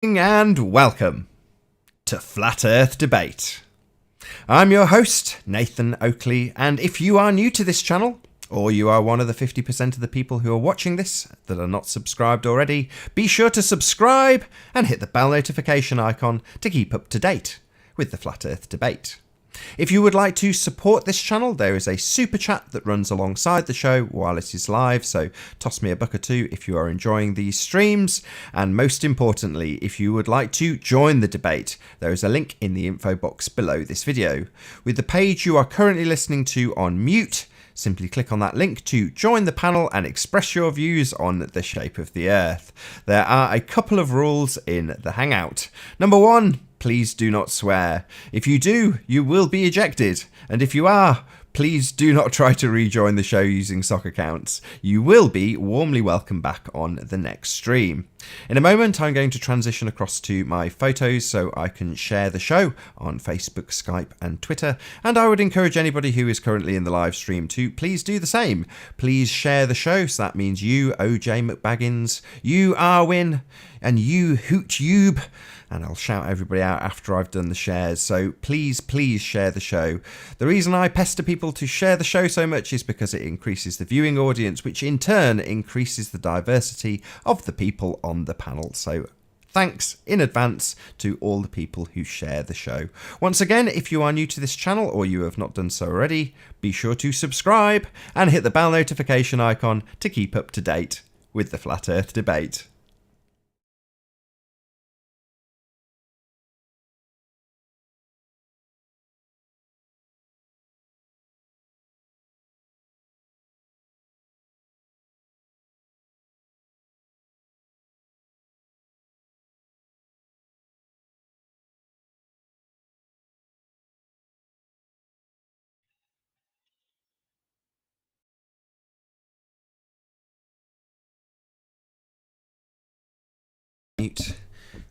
And welcome to Flat Earth Debate. I'm your host, Nathan Oakley, and if you are new to this channel, or you are one of the 50% of the people who are watching this that are not subscribed already, be sure to subscribe and hit the bell notification icon to keep up to date with the Flat Earth Debate. If you would like to support this channel, there is a super chat that runs alongside the show while it is live, so toss me a buck or two if you are enjoying these streams. And most importantly, if you would like to join the debate, there is a link in the info box below this video. With the page you are currently listening to on mute, simply click on that link to join the panel and express your views on the shape of the Earth. There are a couple of rules in the Hangout. Number one, please do not swear. If you do, you will be ejected. And if you are, please do not try to rejoin the show using sock accounts. You will be warmly welcome back on the next stream. In a moment, I'm going to transition across to my photos so I can share the show on Facebook, Skype and Twitter. And I would encourage anybody who is currently in the live stream to please do the same. Please share the show. So that means you, OJ McBaggins, you, Arwin, and you, HootYube. And I'll shout everybody out after I've done the shares. So please share the show. The reason I pester people to share the show so much is because it increases the viewing audience, which in turn increases the diversity of the people on the panel. So thanks in advance to all the people who share the show. Once again, if you are new to this channel or you have not done so already, be sure to subscribe and hit the bell notification icon to keep up to date with the Flat Earth Debate.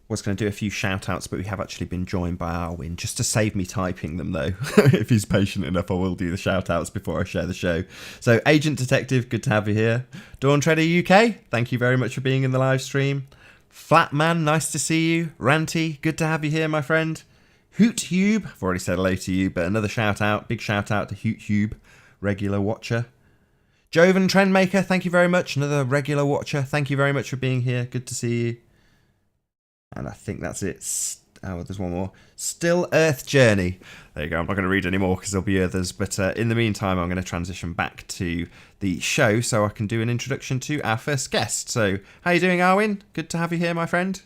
Was going to do a few shout outs, but we have actually been joined by Arwin, just to save me typing them though. If he's patient enough, I will do the shout outs before I share the show. So Agent Detective, good to have you here. Dawn Trader UK, thank you very much for being in the live stream. Flatman, nice to see you. Ranty, good to have you here, my friend. HootYube, I've already said hello to you, but another shout out, big shout out to HootYube, regular watcher. Joven Trendmaker, thank you very much, another regular watcher. Thank you very much for being here, good to see you. And I think that's it. Oh, there's one more. Still Earth Journey. There you go. I'm not going to read any more because there'll be others. But in the meantime, I'm going to transition back to the show so I can do an introduction to our first guest. So, how you doing, Arwin? Good to have you here, my friend.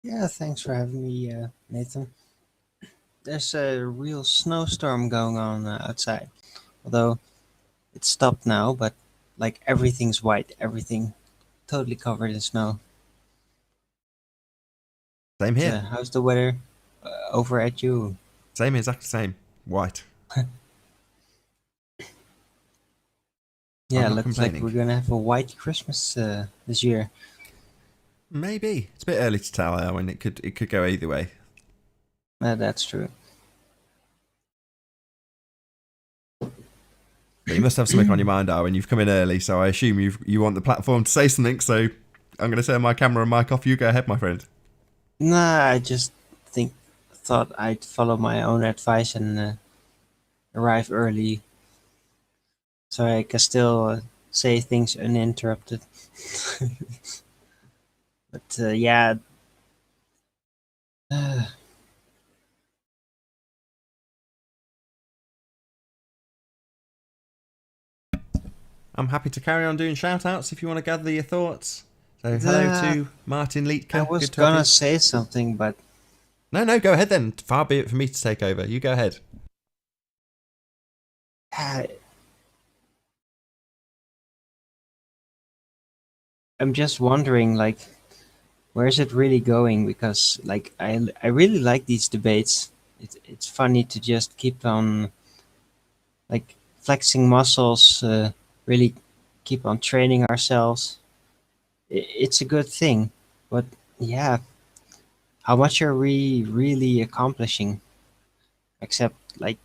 Yeah, thanks for having me, Nathan. There's a real snowstorm going on outside. Although it's stopped now, but like everything's white. Everything totally covered in snow. Same here. How's the weather over at you? Same, exactly same. White. Yeah, looks like we're gonna have a white Christmas this year. Maybe it's a bit early to tell. When it could go either way. That's true. But you must have something on your mind, Arwin. You've come in early, so I assume you want the platform to say something. So I'm going to turn my camera and mic off. You go ahead, my friend. Nah, I just thought I'd follow my own advice and arrive early, so I can still say things uninterrupted. But yeah. I'm happy to carry on doing shout outs if you want to gather your thoughts. So hello to Martin Leetka. I was gonna say something, but no, go ahead then. Far be it for me to take over. You go ahead. I'm just wondering, like, where is it really going? Because, like, I really like these debates. It's funny to just keep on, like, flexing muscles. Really keep on training ourselves. It's a good thing, but yeah, how much are we really accomplishing? Except like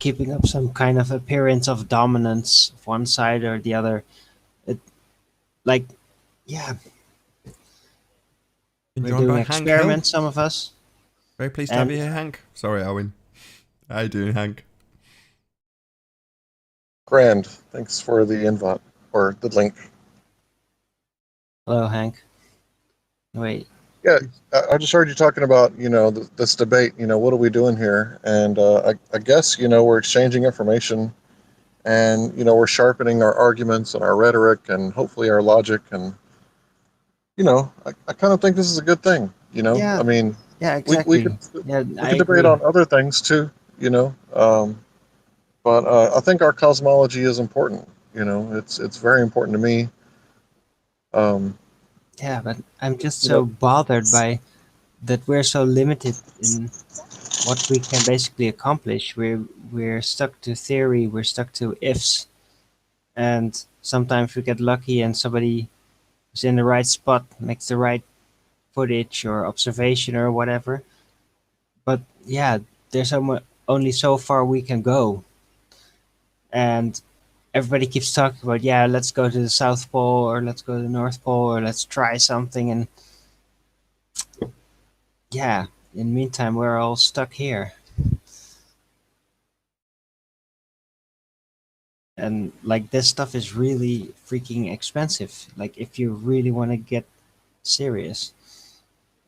keeping up some kind of appearance of dominance of one side or the other. It, like, yeah, We're joined doing by Hank Hill. experiments, some of us. Very pleased to have you here, Hank. Sorry, Owen. How you doing, Hank? Grand. Thanks for the invite or the link. Hello, Hank. Wait. Yeah, I just heard you talking about this debate. What are we doing here? And I guess we're exchanging information, and we're sharpening our arguments and our rhetoric and hopefully our logic. And I kind of think this is a good thing. Yeah. I mean, Yeah, we could exactly. Yeah, we I could debate agree. on other things too. But I think our cosmology is important. It's very important to me. Um, Yeah, but I'm just you know, so bothered by that we're so limited in what we can basically accomplish. We're stuck to theory, we're stuck to ifs, and sometimes we get lucky and somebody who's in the right spot makes the right footage or observation or whatever. But yeah, there's only so far we can go, and everybody keeps talking about, yeah, let's go to the South Pole or let's go to the North Pole or let's try something, and yeah, in the meantime we're all stuck here. And like this stuff is really freaking expensive, like if you really want to get serious.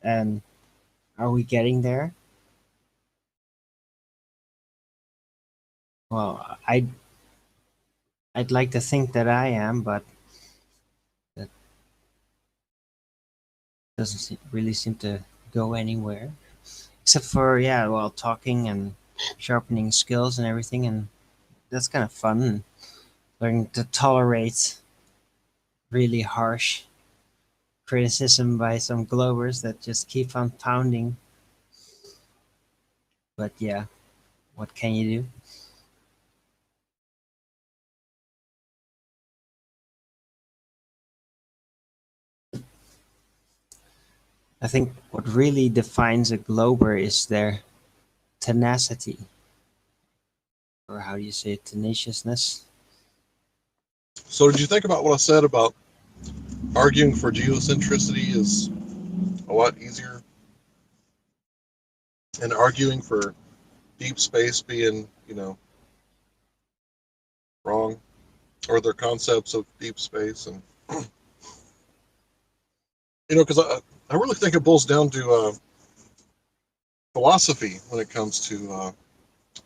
And are we getting there? Well, I'd like to think that I am, but that doesn't really seem to go anywhere, except for, yeah, well, talking and sharpening skills and everything, and that's kind of fun, learning to tolerate really harsh criticism by some globers that just keep on pounding. But yeah, what can you do? I think what really defines a glober is their tenacity, or how do you say it, tenaciousness? so did you think about what I said about arguing for geocentricity is a lot easier, and arguing for deep space being, wrong, or their concepts of deep space, and because I really think it boils down to philosophy when it comes to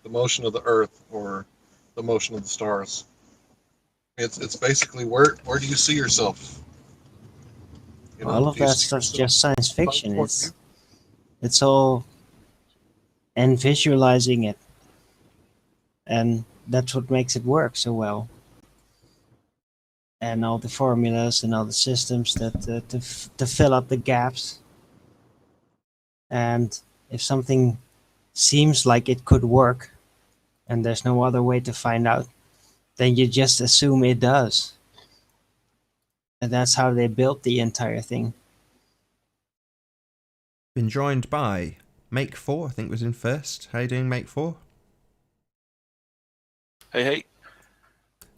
the motion of the Earth or the motion of the stars. It's basically where do you see yourself? All of Do you that see stuff's yourself just science from God's fiction. point of view? It's all, and visualizing it, and that's what makes it work so well. And all the formulas and all the systems that to fill up the gaps. And if something seems like it could work, and there's no other way to find out, then you just assume it does. And that's how they built the entire thing. Been joined by Make 4, I think was in first. How you doing, Make 4? Hey, hey.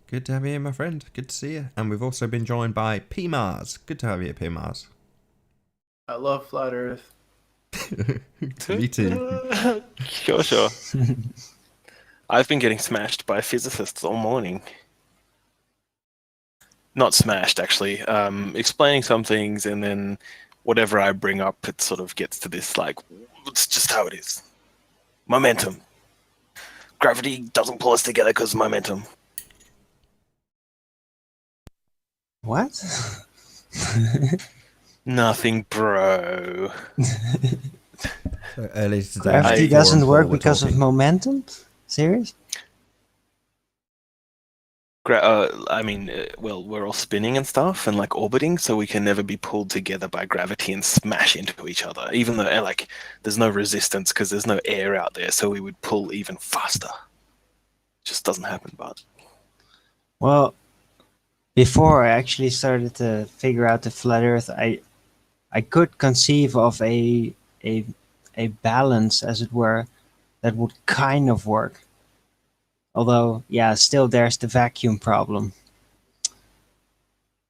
Good to have you here, my friend. Good to see you. And we've also been joined by P Mars. Good to have you, P Mars. I love flat Earth. Me too. Sure. I've been getting smashed by physicists all morning. Not smashed, actually. Explaining some things, and then whatever I bring up, it sort of gets to this, like, it's just how it is. Momentum. Gravity doesn't pull us together because of momentum. What? Nothing, bro. So earlier today, Gravity Make 4 doesn't and work Paul were because of talking. momentum? Serious? Well, we're all spinning and stuff and like orbiting, so we can never be pulled together by gravity and smash into each other, even though like there's no resistance because there's no air out there, so we would pull even faster. Just doesn't happen, but Well, before I actually started to figure out the flat Earth, I could conceive of a a balance, as it were, that would kind of work. Although, yeah, still there's the vacuum problem,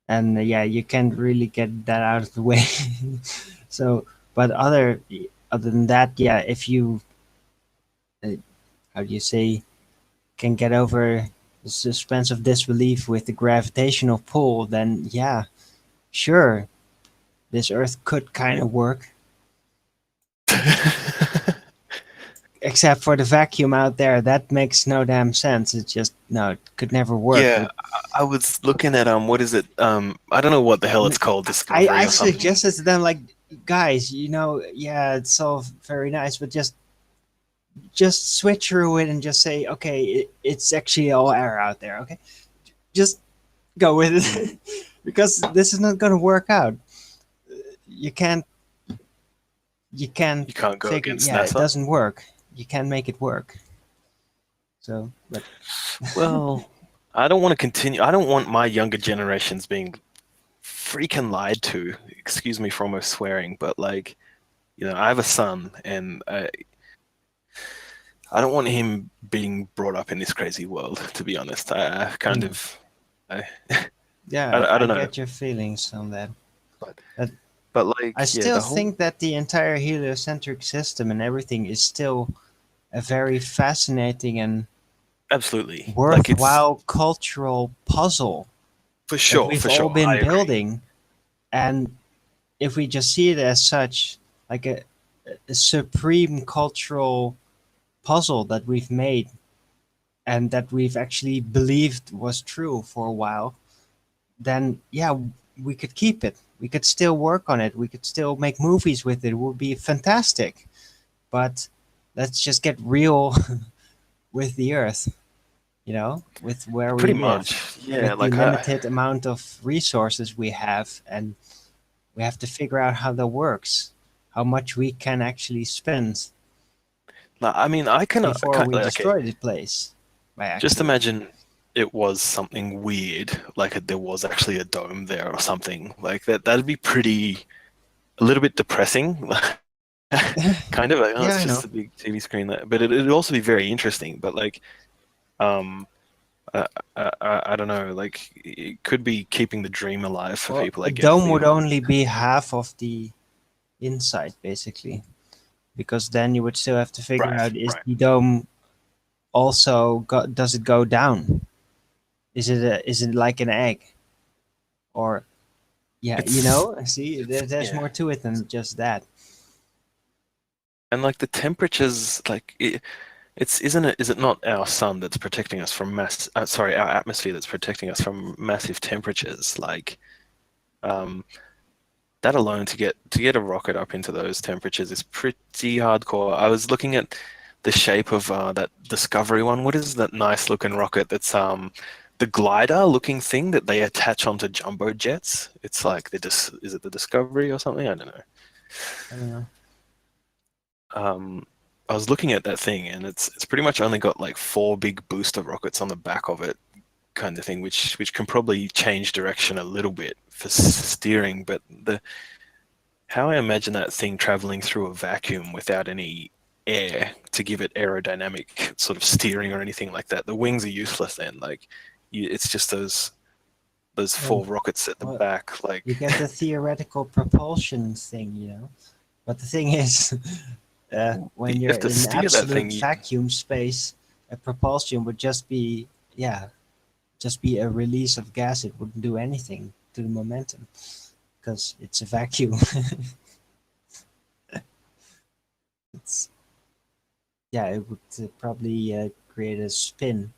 and yeah, you can't really get that out of the way. So, but other than that, yeah, if you how do you say, can get over the suspense of disbelief with the gravitational pull, then yeah, sure, this Earth could kind of work. Except for the vacuum out there, that makes no damn sense. It's just no, it could never work. Yeah, I was looking at what is it? I don't know what the hell it's called, I Discovery or something. suggested to them, like, guys, yeah, it's all very nice, but just switch through it and just say, okay, it's actually all air out there. Okay, just go with it because this is not going to work out. You can't. You can't. You can't go figure. against Yeah, it NASA. doesn't work. You can't make it work. So, but Well, I don't want to continue. I don't want my younger generations being freaking lied to. Excuse me for almost swearing, but like, I have a son, and I don't want him being brought up in this crazy world. To be honest, I kind Mm. of, I, yeah, I don't know, get your feelings on that. but But but like, I yeah, still the whole think that the entire heliocentric system and everything is still a very fascinating and absolutely like it's worthwhile cultural puzzle for that sure, we've for all sure. been I agree. building. And if we just see it as such, like a supreme cultural puzzle that we've made and that we've actually believed was true for a while, then yeah, we could keep it. We could still work on it. We could still make movies with it. It would be fantastic. But let's just get real with the Earth, with where we Pretty live, much, yeah. with the Like limited amount of resources we have, and we have to figure out how that works, how much we can actually spend I mean, I can, before we okay. destroy the place by Just accident. imagine it was something weird, like there was actually a dome there or something like that. That'd be a little bit depressing. Kind of like, oh, Yeah, it's I just know. a big TV screen. But it'd also be very interesting. But like, um, I don't know. Like, it could be keeping the dream alive for Well, people, a I guess. dome would Even only be half of the inside, basically, because then you would still have to figure right, out, is right. the dome also does it go down? Is it like an egg? Or yeah, It's see, it's there's yeah, more to it than just that. and like the temperatures, like it's isn't it? Is it not our sun that's protecting us from sorry, our atmosphere that's protecting us from massive temperatures? Like, um, that alone to get a rocket up into those temperatures is pretty hardcore. I was looking at the shape of that Discovery one. What is that nice looking rocket? That's the glider looking thing that they attach onto jumbo jets. It's like is it the Discovery or something? I don't know. I don't know. I was looking at that thing, and it's pretty much only got like four big booster rockets on the back of it, kind of thing, which can probably change direction a little bit for steering. But how I imagine that thing traveling through a vacuum without any air to give it aerodynamic sort of steering or anything like that. The wings are useless then. Like, it's just those four Well, rockets at the well, back. you Like, get the theoretical propulsion thing. But the thing is, when you you're have to in steer that absolute thing. vacuum space, a propulsion would just be, yeah, just be a release of gas. It wouldn't do anything to the momentum because it's a vacuum. It's yeah, it would probably create a spin.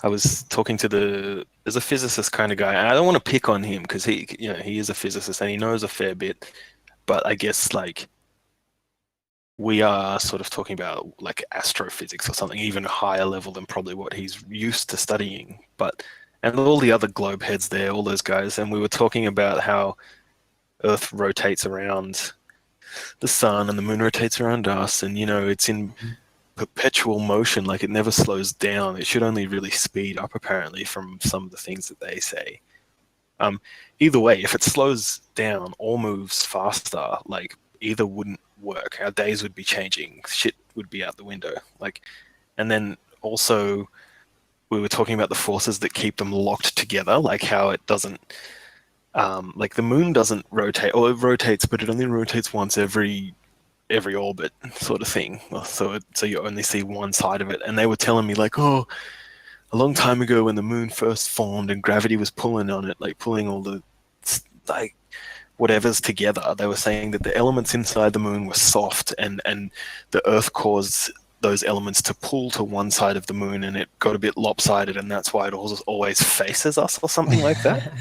I was talking to there's a physicist kind of guy. And I don't want to pick on him because he is a physicist and he knows a fair bit. But I guess like we are sort of talking about like astrophysics or something even higher level than probably what he's used to studying. But and all the other globe heads there, all those guys, and we were talking about how Earth rotates around the sun and the moon rotates around us, and it's in Mhm. perpetual motion, like it never slows down. It should only really speed up, apparently, from some of the things that they say. Um, Either way, if it slows down or moves faster, like either wouldn't work. Our days would be changing. Shit would be out the window. Like, and then also we were talking about the forces that keep them locked together, like how it doesn't like the moon doesn't rotate, or it rotates, but it only rotates once every orbit, sort of thing. So you only see one side of it. And they were telling me like, oh, a long time ago when the moon first formed and gravity was pulling on it, like pulling all the like whatever's together, they were saying that the elements inside the moon were soft, and the Earth caused those elements to pull to one side of the moon, and it got a bit lopsided, and that's why it always faces us, or something like that.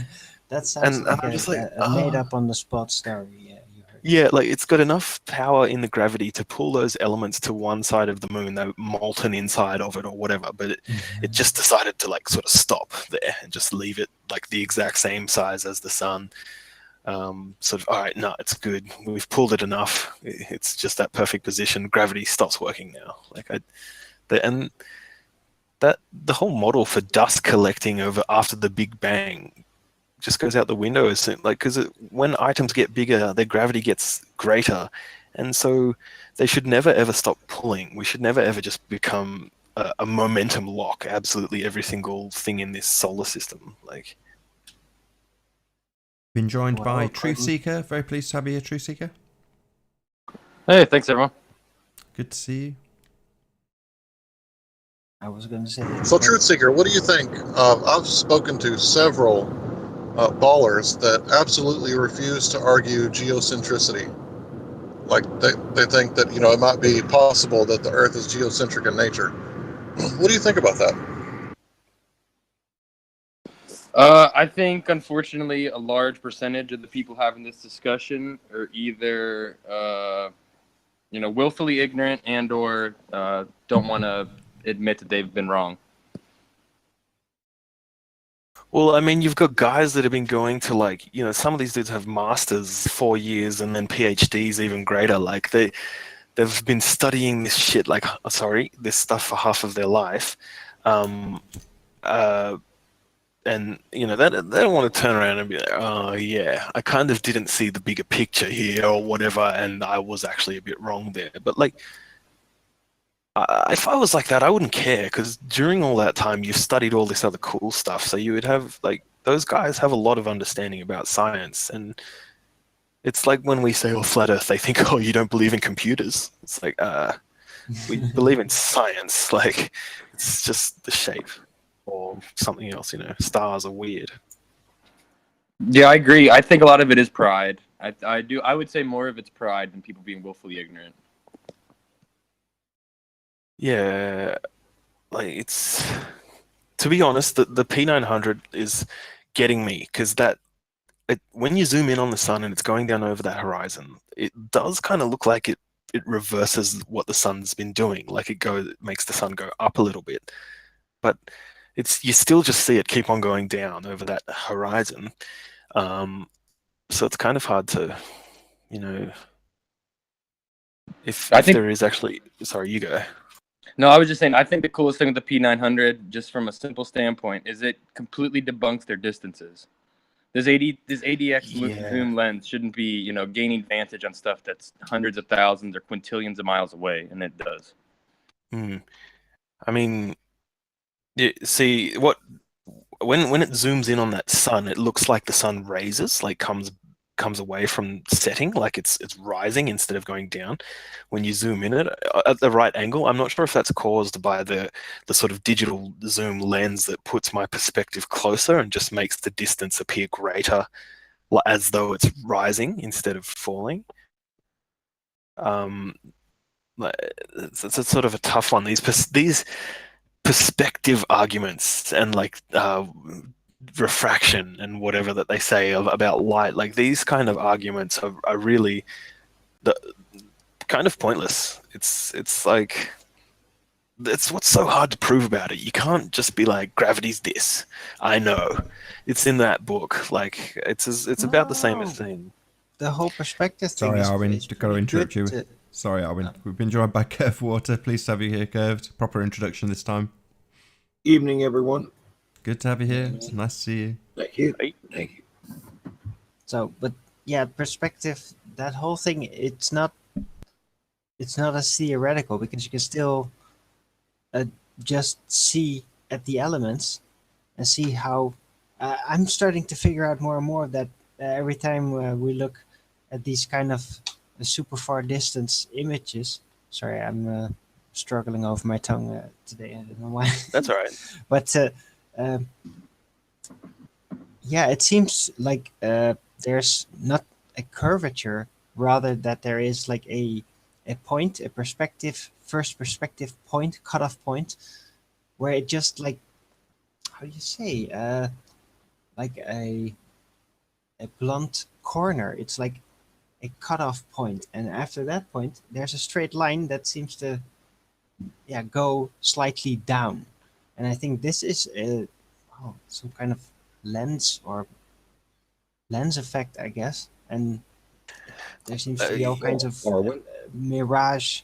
That sounds And like I'm just like, a made up on the spot story. Yeah, you heard. yeah, like it's got enough power in the gravity to pull those elements to one side of the moon, the molten inside of it or whatever, but it just decided to like sort of stop there and just leave it like the exact same size as the sun. Sort of, all right, no, it's good. We've pulled it enough. It's just that perfect position. Gravity stops working now. And that the whole model for dust collecting over after the Big Bang just goes out the window. Because when items get bigger, their gravity gets greater, and so they should never ever stop pulling. We should never ever just become a momentum lock. Absolutely every single thing in this solar system, like. Been joined Well, by according- Truth Seeker. Very pleased to have you here, Truth Seeker. Hey, thanks everyone. Good to see you. I was going to say that. So, Truth Seeker, what do you think? I've spoken to several ballers that absolutely refuse to argue geocentricity. Like they think that it might be possible that the Earth is geocentric in nature. What do you think about that? I think, unfortunately, a large percentage of the people having this discussion are either, willfully ignorant and/or don't want to admit that they've been wrong. Well, I mean, you've got guys that have been going to some of these dudes have masters 4 years and then PhDs even greater. Like they've been studying this shit, this stuff for half of their life. And they don't want to turn around and be like, oh yeah, I kind of didn't see the bigger picture here or whatever, and I was actually a bit wrong there. But if I was like that, I wouldn't care, because during all that time you've studied all this other cool stuff, so you would have those guys have a lot of understanding about science. And it's like when we say, oh, flat earth, they think, oh, you don't believe in computers. It's like, we believe in science. Like, it's just the shape or something else. Stars are weird. Yeah, I agree. I think a lot of it is pride. I would say more of it's pride than people being willfully ignorant. Yeah, it's, to be honest, the P900 is getting me, because when you zoom in on the sun and it's going down over that horizon, it does kind of look like it reverses what the sun's been doing. Like it makes the sun go up a little bit, but you still just see it keep on going down over that horizon. So it's kind of hard to, if there is actually. Sorry, you go. No, I was just saying, I think the coolest thing with the P900, just from a simple standpoint, is it completely debunks their distances. This ADX zoom lens shouldn't be, gaining advantage on stuff that's hundreds of thousands or quintillions of miles away, and it does. I mean, see when it zooms in on that sun, it looks like the sun raises, like comes away from setting, like it's rising instead of going down. When you zoom in at the right angle, I'm not sure if that's caused by the sort of digital zoom lens that puts my perspective closer and just makes the distance appear greater, as though it's rising instead of falling. It's a sort of a tough one. These perspective arguments and refraction and whatever that they say about light, like these kind of arguments are really kind of pointless. It's like, it's what's so hard to prove about it. You can't just be like, gravity's this. I know it's in that book. Like it's about the same as thing. The whole perspective thing. Sorry, is Arwin, to go interrupt you. to- Sorry, Arwin. We've been joined by Curved Water. Pleased to have you here, Curved. Proper introduction this time. Evening, everyone. Good to have you here. It's nice to see you. Thank you. Right. Thank you. So, but yeah, perspective. That whole thing. It's not as theoretical, because you can still just see at the elements and see how. I'm starting to figure out more and more that every time we look at these kind of super far distance images. Sorry, I'm struggling over my tongue today. I don't know why. That's all right. But um, yeah, it seems like there's not a curvature, rather that there is like a point, a perspective, first perspective point, cutoff point, where it just like, how do you say, like a blunt corner. It's like a cutoff point, and after that point, there's a straight line that seems to go slightly down. And I think this is some kind of lens or lens effect, I guess. And there seems to be all kinds of Arwen? mirage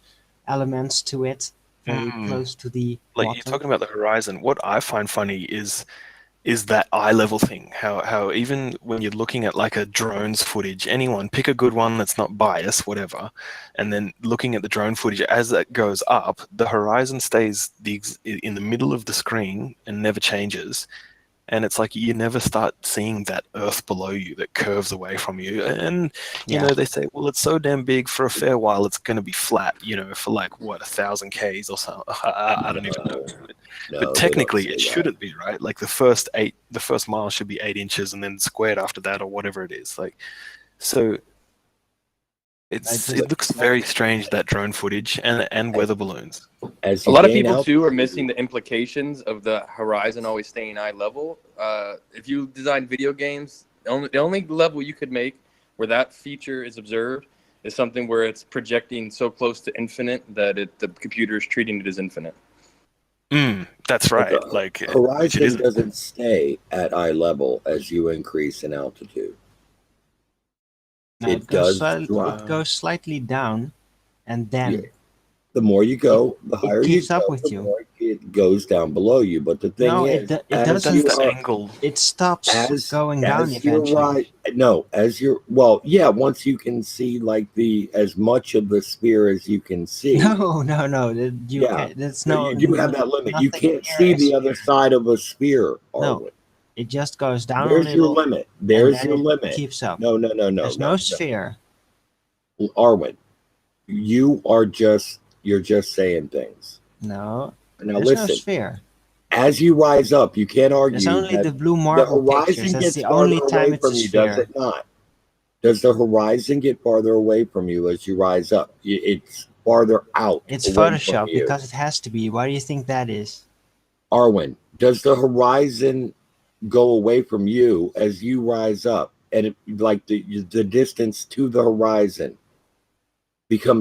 elements to it, very close to the Like bottom. you're talking about the horizon. What I find funny is that eye level thing. How even when you're looking at like a drone's footage, anyone pick a good one that's not biased, whatever, and then looking at the drone footage as that goes up, the horizon stays in the middle of the screen and never changes. And it's like you never start seeing that earth below you that curves away from you. And you know, they say, well, it's so damn big, for a fair while it's going to be flat, you know, for like what, 1,000 Ks or so. I don't even know. No, But they technically don't it say that. shouldn't be, right? Like the first mile should be 8 inches and then squared after that, or whatever it is. Like, so it looks very strange, that drone footage and weather balloons. As A you lot of gain people too are altitude- missing the implications of the horizon always staying eye level. If you design video games, the only level you could make where that feature is observed is something where it's projecting so close to infinite that the computer is treating it as infinite. That's right. The Like which it horizon isn't. doesn't stay at eye level as you increase in altitude. No, It does it drop. goes slightly down, and then Yeah. The more you go, the higher you keeps go, up with the you. more it goes down below you. But the thing No, is, it as doesn't. you That's the are, angle. It stops as going down as you're eventually. once you can see like as much of the sphere as you can see. No. You Yeah. can't. That's So you do have that limit. You nothing can't near see a the other sphere. side of a sphere, No. Arwen. It just goes down a There's your little. limit. There's and your then it limit. Keeps up. No. There's no sphere. Arwen, you're just saying things. No. Now There's listen. no sphere. As you rise up, you can't argue There's only that the blue the marble horizon pictures. That's gets the farther only time away it's a from you, does sphere. it not? Does the horizon get farther away from you as you rise up? It's farther out. It's away from Photoshop you. because it has to be. Why do you think that is? Arwen, does the horizon go away from you as you rise up, and the distance to the horizon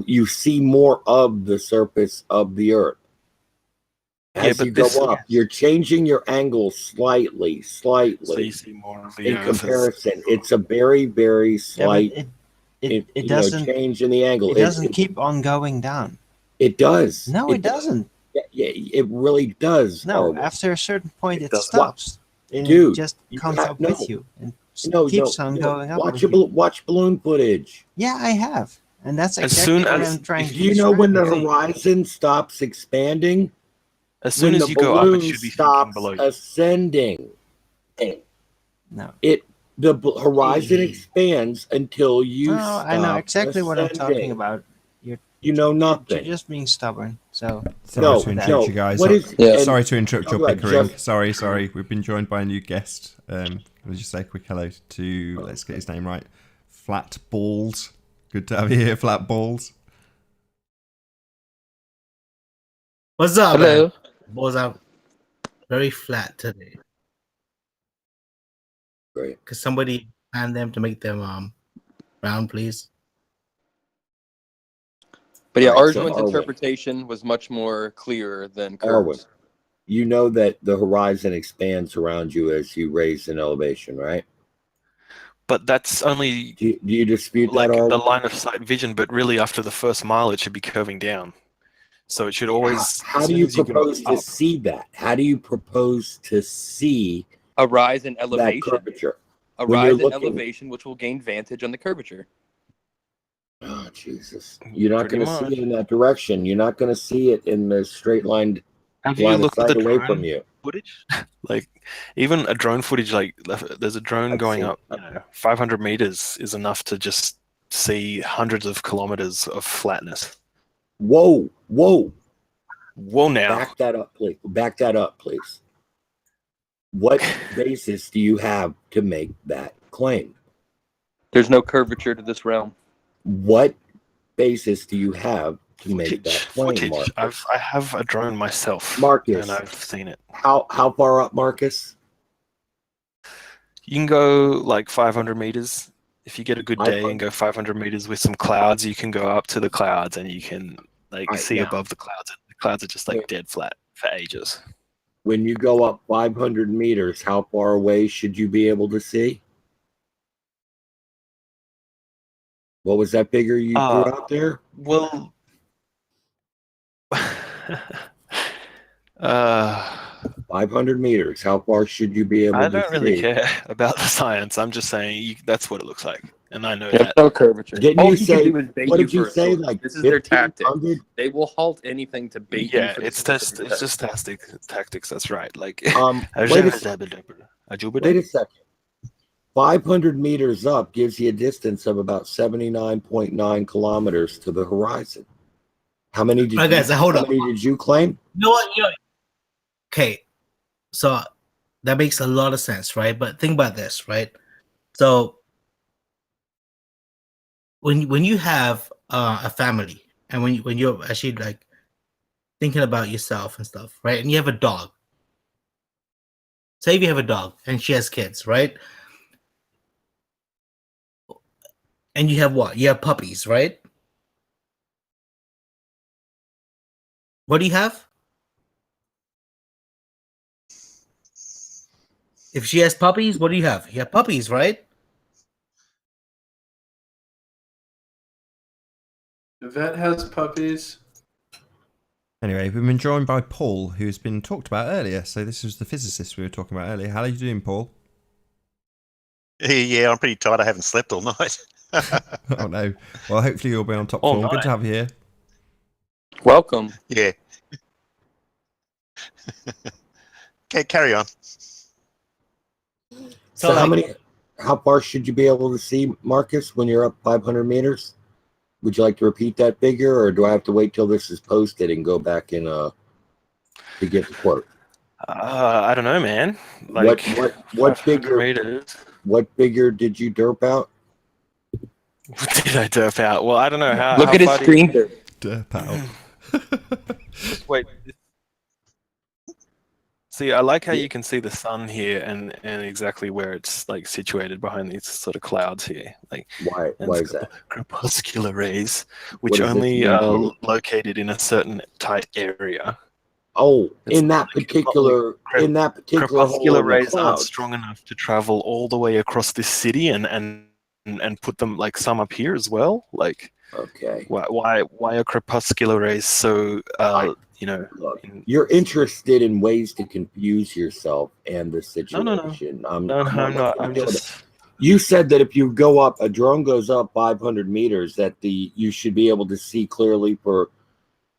you see more of the surface of the earth as but you go up? You're changing your angle slightly, So you see more of the in earth as- comparison. It's a very, very slight It doesn't change in the angle. It doesn't keep on going down. It does. No, it doesn't. Yeah, it really does. No, Arwen. after a certain point, it does stops. And Dude, it just you comes got- up no. with you and No, keeps on going up. Watch with you. watch balloon footage. Yeah, I have, and that's As exactly soon what as- I'm trying to Do you know when the describe. horizon stops expanding? As soon When as the you go up, it balloon should be sinking stops below you. ascending. No. Horizon expands until you No, stop I know exactly what I'm talking ascending. about. You know You're nothing. just being stubborn. So Sorry to interrupt you guys. What is- Yeah. Sorry to interrupt your Talk about bickering. just- Sorry. We've been joined by a new guest. Can I just say a quick hello to, let's get his name right, Flat Balls. Good to have you here, Flat Balls. What's up, Hello. man? Balls out. Very flat today. Great. Could somebody plan them to make them round, please? But yeah, Alright, so Arjuan's Arwen. interpretation was much more clear than Arwen, Kurt's. you know that the horizon expands around you as you raise in elevation, right? But that's only Do you dispute like that, the Arwen? line of sight vision. But really, after the first mile, it should be curving down. So it should always. How as do soon you as go propose to up- see that? How do you propose to see A rise in that elevation. curvature? A when you're rise in looking- elevation, which will gain vantage on the curvature. Oh, Jesus. You're not Pretty going to see much. it in that direction. You're not going to see it in the straight line Have you line of looked at sight the away drone? from you. footage, like even a drone footage, like there's a drone I've going seen up, 500 meters is enough to just see hundreds of kilometers of flatness. Whoa, whoa. Now. Back that up, please. Back that up, please. What basis do you have to make that claim? There's no curvature to this realm. What basis do you have to make that claim, Footage. Marcus? I have a drone myself, Marcus, and I've seen it. How far up, Marcus? You can go like 500 meters. If you get a good day 500. and go 500 meters with some clouds, you can go up to the clouds and you can see above the clouds. The clouds are just like dead flat for ages. When you go up 500 meters, how far away should you be able to see? What was that figure you threw out there? Well, 500 meters. How far should you be able to see? I don't really care about the science. I'm just saying that's what it looks like, and I know There's that. no curvature. Didn't All you he say? can do is bait What you did you for a say? source. Like This is their tactic. 1500? They will halt anything to bait you. For It's just tactics. That's right. Like Wait a second. 500 meters up gives you a distance of about 79.9 kilometers to the horizon. How many did did you claim? You know what? Okay, so that makes a lot of sense, right? But think about this, right? So when you have a family, and when you're actually like thinking about yourself and stuff, right? And you have a dog. Say if you have a dog and she has kids, right? And you have what? You have puppies, right? What do you have? If she has puppies, what do you have? You have puppies, right? Yvette has puppies. Anyway, we've been joined by Paul, who's been talked about earlier. So this was the physicist we were talking about earlier. How are you doing, Paul? Yeah, I'm pretty tired. I haven't slept all night. Oh no. Well, hopefully you'll be on top form. Good to have you here. Welcome. Yeah. Okay, carry on. So how far should you be able to see, Marcus, when you're up 500 meters? Would you like to repeat that figure, or do I have to wait till this is posted and go back in to get the quote? I don't know, man. Like what figure? Meters. What figure did you derp out? What did I derp out? Well, I don't know how. Look at his screen. Derp out. Wait. See, I like how you can see the sun here and exactly where it's like situated behind these sort of clouds here. Like why is that? Crepuscular rays, which only are located in a certain tight area. Oh, in that particular crepuscular rays hole aren't strong enough to travel all the way across this city and put them like some up here as well. Like, okay, why are crepuscular rays so Look, you're interested in ways to confuse yourself and the situation. No, I'm not. I'm just. You said that if you go up, a drone goes up 500 meters, that you should be able to see clearly for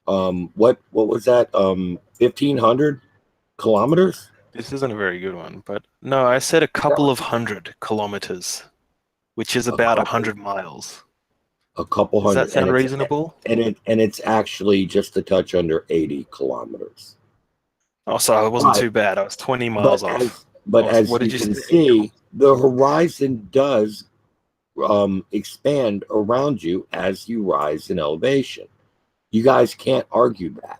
what was that 1,500 kilometers? This isn't a very good one, but no, I said a couple of 100 kilometers, which is about 100 miles. A couple hundred. Does that sound reasonable? And it's actually just a touch under 80 kilometers. Oh, so it wasn't too bad. I was 20 miles off. As you can see, the horizon does expand around you as you rise in elevation. You guys can't argue that.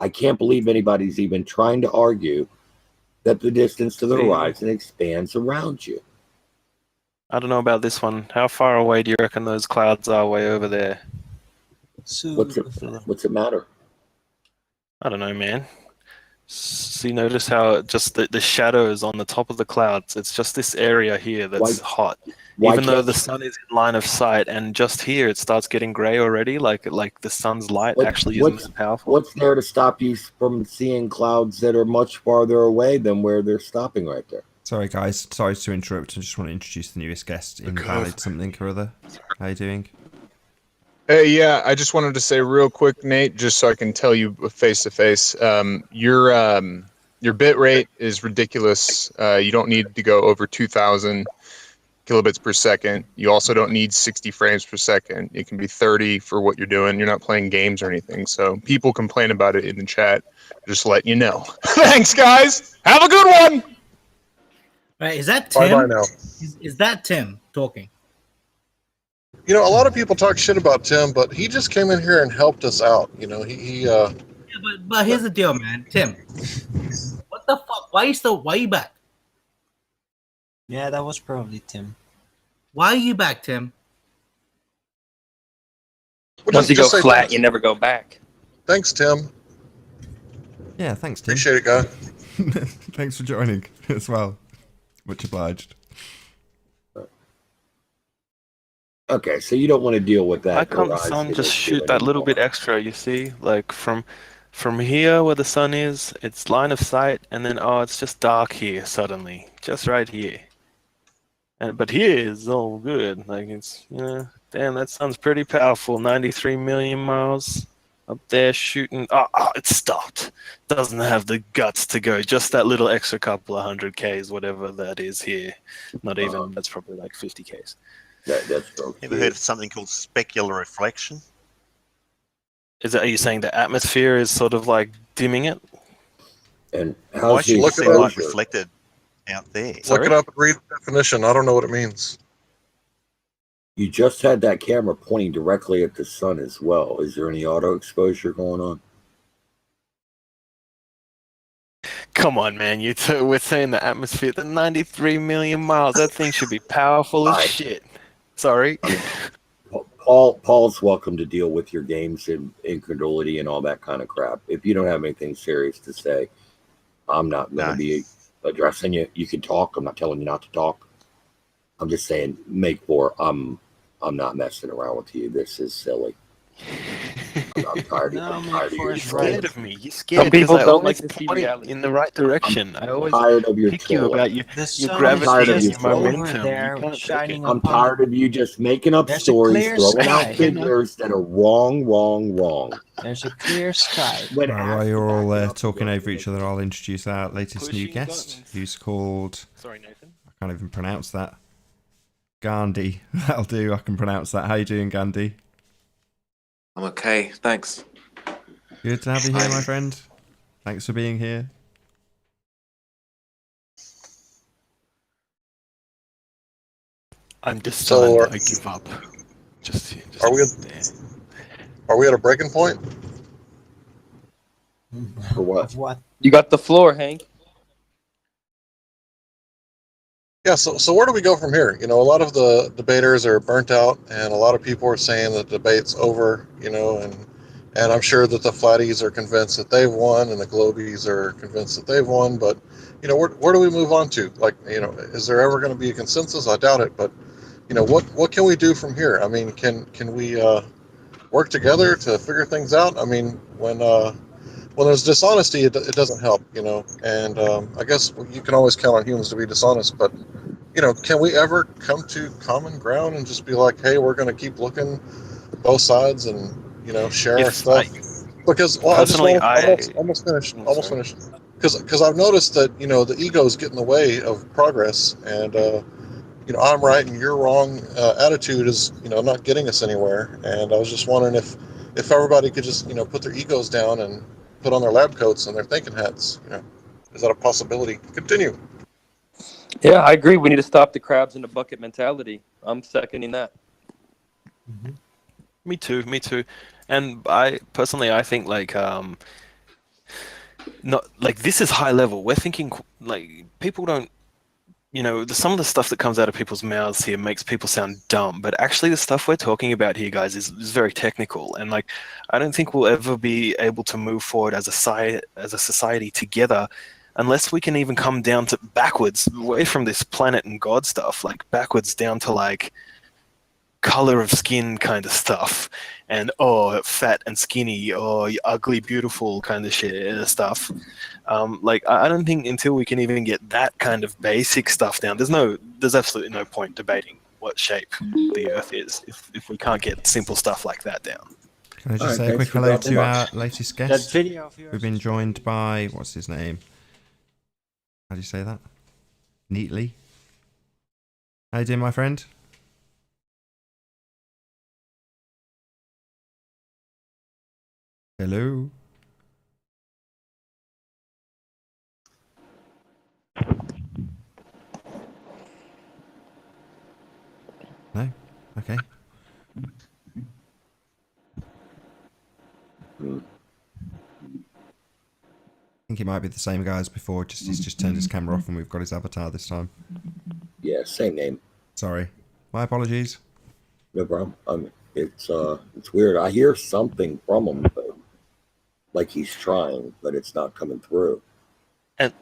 I can't believe anybody's even trying to argue that the distance to the horizon expands around you. I don't know about this one. How far away do you reckon those clouds are way over there? What's it matter? I don't know, man. So you notice how just the shadows on the top of the clouds, it's just this area here that's hot. Even though the sun is in line of sight, and just here it starts getting gray already, like the sun's light actually isn't as powerful. What's there to stop you from seeing clouds that are much farther away than where they're stopping right there? Sorry, guys. Sorry to interrupt. I just want to introduce the newest guest, Invalid something or other. How you doing? Hey, yeah, I just wanted to say real quick, Nate, just so I can tell you face to face, your your bit rate is ridiculous. You don't need to go over 2,000 kilobits per second. You also don't need 60 frames per second. It can be 30 for what you're doing. You're not playing games or anything. So people complain about it in the chat. Just letting you know. Thanks, guys. Have a good one. Right? Is that Bye Tim? bye now. Is that Tim talking? You know, a lot of people talk shit about Tim, but he just came in here and helped us out. You know, he Yeah, but here's the deal, man. Tim, what the fuck? Why are you back? Yeah, that was probably Tim. Why are you back, Tim? Once you go just say flat, thanks. you never go back. Thanks, Tim. Yeah, thanks, Tim. Appreciate it, guy. Thanks for joining as well. Much obliged. Okay, so you don't want to deal with that. Why can't the Horizon sun just issue shoot that little anymore. bit extra? You see, like from here where the sun is, it's line of sight, and then it's just dark here suddenly, just right here. But here is all good. Like it's damn, that sun's pretty powerful. 93 million miles up there shooting. It stopped. Doesn't have the guts to go. Just that little extra couple of 100 Ks, whatever that is here. Not even. That's probably like 50 Ks. That's Ever heard of something called specular reflection? Are you saying the atmosphere is sort of like dimming it? And Why how's should the you see light exposure? reflected out there? Look it up and read the definition. I don't know what it means. You just had that camera pointing directly at the sun as well. Is there any auto exposure going on? Come on, man. We're saying the atmosphere, the 93 million miles. That thing should be powerful as shit. Sorry. Paul's welcome to deal with your games and incredulity and all that kind of crap. If you don't have anything serious to say, I'm not going to be addressing you. You can talk. I'm not telling you not to talk. I'm just saying, I'm not messing around with you. This is silly. I'm tired. I'm tired of You're your scared trolling. of me. You're scared Some people because I don't like always to see point reality. in the right direction. I always tired of your pick you trolling. about your The sun gravity tired of is you just and your trolling. over momentum. there, You can't take shining it. I'm upon. tired of you just making up There's a stories, clear throwing out sky. figures that are wrong. There's a clear sky. When Right, while asked you're to all back it up, talking you over don't each other, I'll introduce our latest new Pushing guest, buttons. who's called... Sorry, Nathan. I can't even pronounce that. Gandhi. That'll do, I can pronounce that. How you doing, Gandhi? I'm okay, thanks. Good to have you here, my friend. Thanks for being here. I'm just So, I give up. Just Are we at a breaking point? For what? Of what? You got the floor, Hank. Yeah, so where do we go from here? You know, a lot of the debaters are burnt out, and a lot of people are saying that the debate's over, you know, and I'm sure that the flatties are convinced that they've won, and the globies are convinced that they've won, but, you know, where do we move on to? Like, you know, is there ever going to be a consensus? I doubt it, but, you know, what can we do from here? I mean, can we work together to figure things out? I mean, when there's dishonesty, it doesn't help, you know, and I guess you can always count on humans to be dishonest, but, you know, can we ever come to common ground and just be like, hey, we're going to keep looking both sides and, you know, share our stuff? Because, well, almost finished. Because I've noticed that, you know, the ego's get in the way of progress, and, you know, I'm right and you're wrong attitude is, you know, not getting us anywhere. And I was just wondering if everybody could just, you know, put their egos down and put on their lab coats and their thinking hats, you know, is that a possibility? Continue. Yeah, I agree. We need to stop the crabs in the bucket mentality. I'm seconding that. Me too. And I think like not like this is high level. We're thinking like people don't, you know, some of the stuff that comes out of people's mouths here makes people sound dumb, but actually the stuff we're talking about here, guys, is very technical. And like, I don't think we'll ever be able to move forward as a society together unless we can even come down to backwards, away from this planet and God stuff, like backwards down to like color of skin kind of stuff, and fat and skinny, ugly, beautiful kind of shit stuff. Like I don't think until we can even get that kind of basic stuff down, there's absolutely no point debating what shape the Earth is if we can't get simple stuff like that down. Can I just say a quick hello to our latest guest? That video of yours We've been joined by, what's his name? How do you say that? Neatly. How you doing, my friend? Hello. No? Okay. I think it might be the same guy as before, just he's just turned his camera off and we've got his avatar this time. Yeah, same name. Sorry. My apologies. No problem. It's weird. I hear something from him, but like he's trying, but it's not coming through. And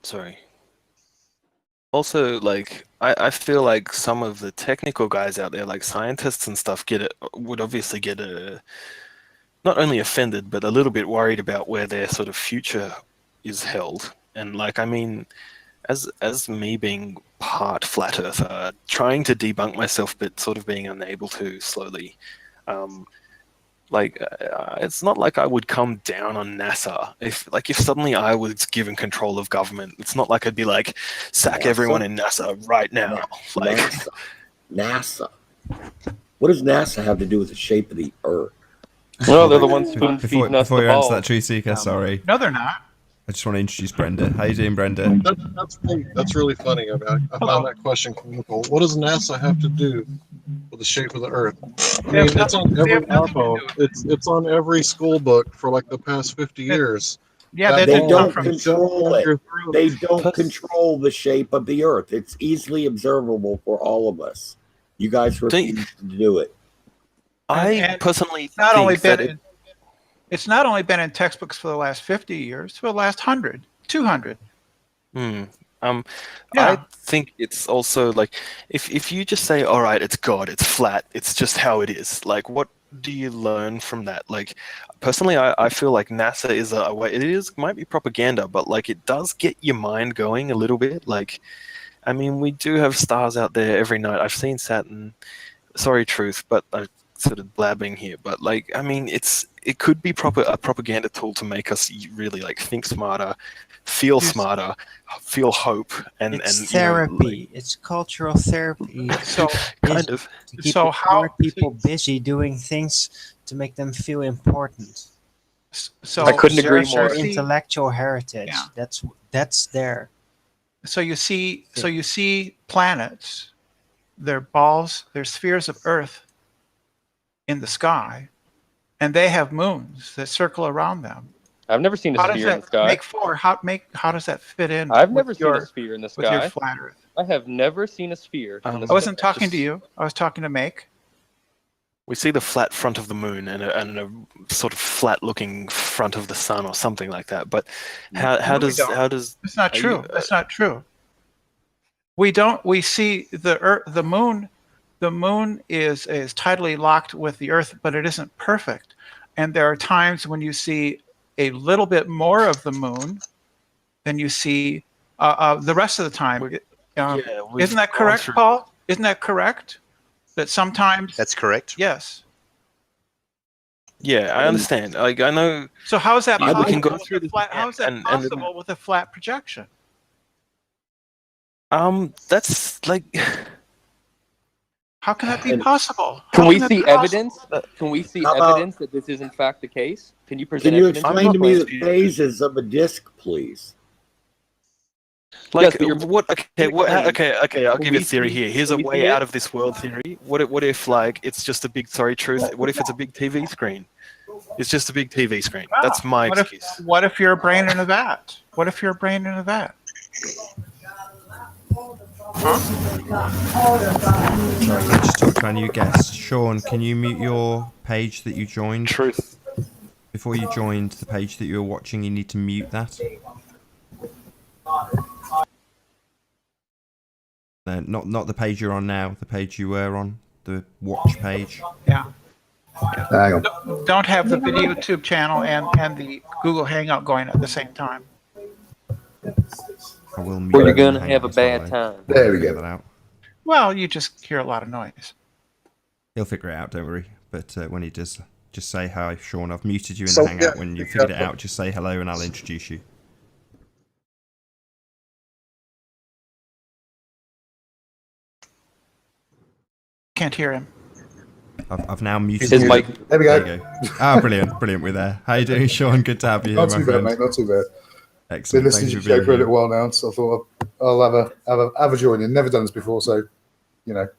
sorry. Also, like I feel like some of the technical guys out there, like scientists and stuff, would obviously get not only offended, but a little bit worried about where their sort of future is held. And like, I mean, as me being part flat earther, trying to debunk myself, but sort of being unable to slowly, it's not like I would come down on NASA if suddenly I was given control of government. It's not like I'd be like, sack everyone in NASA right now. NASA. What does NASA have to do with the shape of the Earth? Well, they're the ones spoon feeding us Before the you answer ball. that, True Seeker, sorry. No, they're not. I just want to introduce Brenda. How you doing, Brenda? That's really funny. I found that question comical. What does NASA have to do with the shape of the Earth? I mean, it's on every iPhone. It's on every school book for like the past 50 years. Yeah, they don't control it. They don't control the shape of the Earth. It's easily observable for all of us. You guys refuse to do it. I personally it's not only think been it's not only been in textbooks for the last 50 years, for the last 100, 200. I think it's also like if you just say, all right, it's God, it's flat, it's just how it is. Like, what do you learn from that? Like, personally, I feel like NASA is a way. Might be propaganda, but like it does get your mind going a little bit. Like, I mean, we do have stars out there every night. I've seen Saturn. Sorry, Truth, but I'm sort of blabbing here. But like, I mean, it could be a propaganda tool to make us really like think smarter, feel smarter, feel hope, and therapy. It's cultural therapy. So kind of. To keep So how people busy doing things to make them feel important. So I couldn't agree more. Intellectual heritage. Yeah. That's there. So you see planets, they're balls, they're spheres of Earth in the sky, and they have moons that circle around them. I've never seen a sphere in the sky. How does that fit in? I've never seen a sphere in the sky. With your flat Earth. I have never seen a sphere. In the I wasn't sky. talking to you. I was talking to Make. We see the flat front of the moon and a sort of flat-looking front of the sun, or something like that. But how does It's not true. That's not true. We don't. We see the Earth, the moon. The moon is tidally locked with the Earth, but it isn't perfect. And there are times when you see a little bit more of the moon than you see the rest of the time. Isn't that correct, Paul? Isn't that correct? That sometimes that's correct. Yes. Yeah, I understand. Like, I know. So how is that possible? We can go through How is that possible with a flat projection? That's like. How can that be possible? Can we see evidence? Can we see evidence that this is in fact the case? Can you present? Can you evidence? explain to me the phases of a disc, please? Like, what? Okay. I'll give you a theory here. Here's a way out of this world theory. What if like it's just a big? Sorry, Truth. What if it's a big TV screen? It's just a big TV screen. Wow. That's my excuse. What if you're a brain in a vat? What if you're a brain in a vat? Sorry, let's just talk to our new guest. Sean, can you mute your page that you joined? Truth. Before you joined the page that you were watching, you need to mute that. No, not the page you're on now, the page you were on, the watch page. Yeah. Don't have the video YouTube channel and the Google Hangout going at the same time. I will mute Or you're it and gonna hang have out a bad as well, time. There we go. That out. Well, you just hear a lot of noise. He'll figure it out, don't worry. But when he does, just say hi, Sean. I've muted you in So, the Hangout. yeah, When you yeah. figured it out, just say hello and I'll introduce you. Can't hear him. I've now muted His you. mic. There we go. There you go. Ah, brilliant. We're there. How you doing, Sean? Good to have you here, Not my too bad, friend. mate. Not too bad. Excellent. Been listening to Thanks the for show for a being little while now, so I thought I'll have a join in. Never done this before, so you know.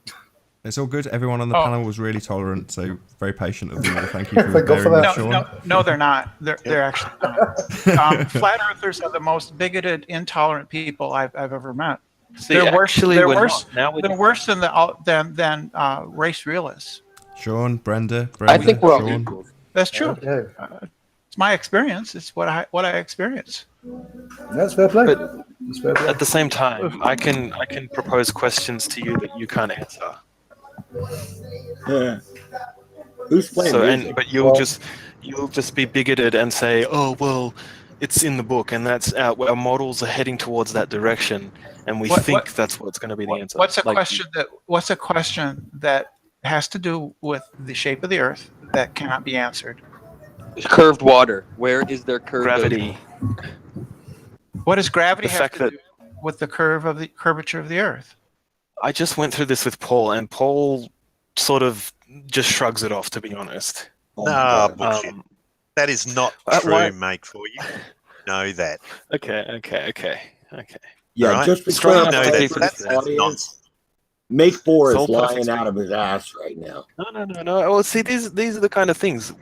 It's all good. Everyone on the panel was really tolerant, so very patient of them all. Thank you for Thank God for bearing that. with Sean. No, they're not. They're actually not. Flat earthers are the most bigoted, intolerant people I've ever met. See, They're worse. actually, They're we're worse. not. Now we're They're worse than race realists. Sean, Brenda, I think we're all Sean. equal. That's true. Yeah. It's my experience. It's what I experience. That's fair play. But That's fair play. at the same time, I can propose questions to you that you can't answer. Yeah. Who's playing So, music? but you'll just be bigoted and say, "Oh well, it's in the book, and that's our models are heading towards that direction, and we think that's what's going to be the answer." What's a question that has to do with the shape of the Earth that cannot be answered? Curved water. Where is there curved Gravity. ocean? What does gravity The have fact to that- do with the curvature of the Earth? I just went through this with Paul, and Paul sort of just shrugs it off, to be honest. No, bullshit. That is not true, why- mate, for you. Know that. Okay. Yeah, All right? just to Strong clarify know that. for That's the audience, nonsense. Make Four It's is all perfect. lying out of his ass right now. No. Well, see, these are the kind of things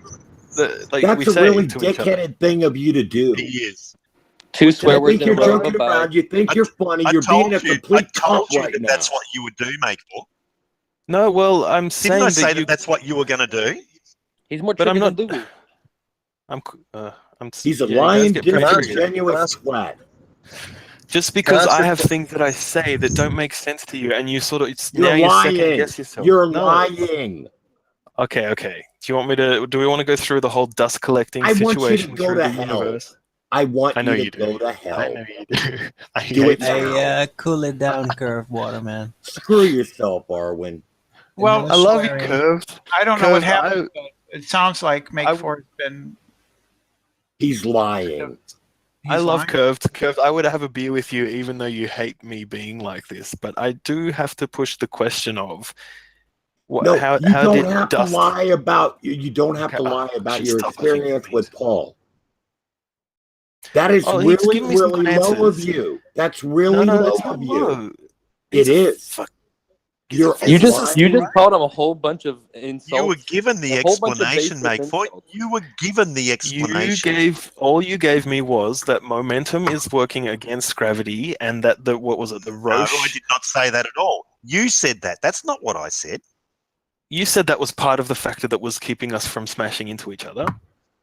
that we That's a say really to each other. dickheaded thing of you to do. He is. Two swear You words think in a you're row. joking Bye-bye. around. You think you're funny. I You're being told a you. I complete told cunt you right that now. that's what you would do, mate. For. No, well, I'm saying Didn't I that say you. that that's what you were going to do? He's more But I'm triggered not. than Dugu. He's a yeah, you guys lying, get pretty triggered. disingenuous twat. Just because Can I ask I a have que- things that I say that don't make sense to you, and you sort of You're now you second lying. guess yourself. You're No. lying. Okay. Do you want me to? Do we want to go through the whole dust collecting I want you to situation go through to the hell. universe? I want I know you you to do. go to hell. I know you do. I Do hate it you. now. Cool it down, curved water, man. Screw yourself, Arwen. Well, I love you, swearing. Curved. I don't know what Curved, happened, but it sounds like Make Four has been. He's lying. I love lying. Curved. Curved, I would have a beer with you even though you hate me being like this. But I do have to push the question of No, how you don't did have dust... to lie about you don't have to Okay, lie about geez, your stop pushing experience me. with Paul. That is Oh, he's really, giving me some really good low of answers. you. That's really No, low it's not of you. low. It is. Fuck. You're You just lying. called him a whole bunch of insults. You were given the a whole bunch of explanation, mate. baseless For insults. you were given the explanation. All you gave me was that momentum is working against gravity, and that the No, Roche. I did not say that at all. You said that. That's not what I said. You said that was part of the factor that was keeping us from smashing into each other.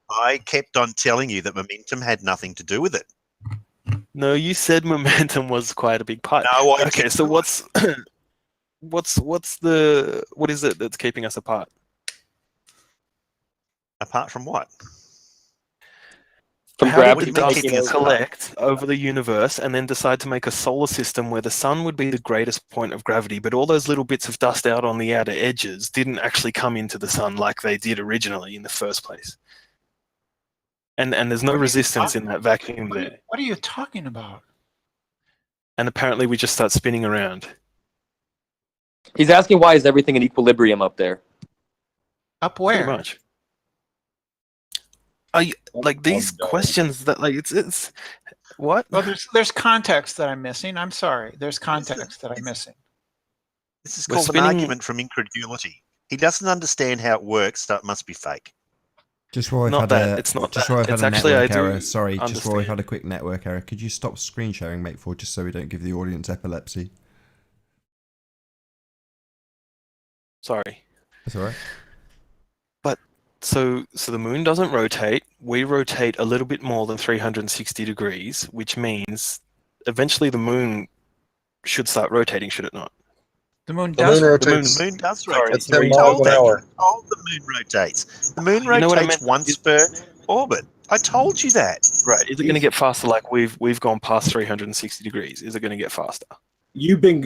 I kept on telling you that momentum had nothing to do with it. No, you said momentum was quite a big part. No, I okay, did so not. what is it that's keeping us apart? Apart from what? From How gravity did dust taking us collect over the universe and then decide to make a solar system where the sun would be the greatest point of gravity, but all those little bits of dust out on the outer edges didn't actually come into the sun like they did originally in the first place? And there's no resistance in that vacuum there. What are you talking about? And apparently we just start spinning around. He's asking why is everything in equilibrium up there? Up Pretty where? much. Like these questions that like it's what? Well, there's context that I'm missing. I'm sorry. There's context that I'm missing. This is We're called an spinning- argument from incredulity. He doesn't understand how it works, so it must be fake. Just while we've Not had that, a, it's not just that. while we've It's had a actually, network I do error. Sorry, just while we've understand. had a quick network error. Could you stop screen sharing, Mate 4, just so we don't give the audience epilepsy? Sorry. That's all right. But so the moon doesn't rotate. We rotate a little bit more than 360 degrees, which means eventually the moon should start rotating, should it not? The moon The does. moon rotates. The moon does Sorry, rotate. at 10 You miles told an that. hour. You told the moon rotates. The moon You know what I rotates meant? once per orbit. I told you that. Right. Is it going to get faster like we've gone past 360 degrees? Is it going to get faster? You've been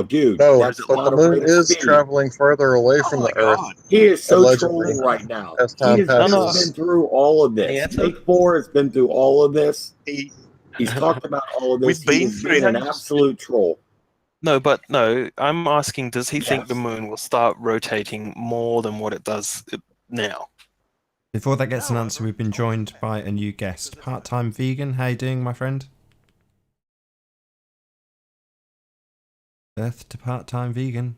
dude. No, that's a but lot the of moon rate of is speed. traveling further away from Oh the my Earth. God. He is so Allegedly. trolling right now. As He time has passes. been through all of The this. answer? Take 4 has been through all of this. He- He's talked about all of this. We've been He's through an that. absolute troll. No, I'm asking, does he think the moon will start rotating more than what it does now? Before that gets an answer, we've been joined by a new guest. Part-time vegan, how you doing, my friend? Earth to part-time vegan.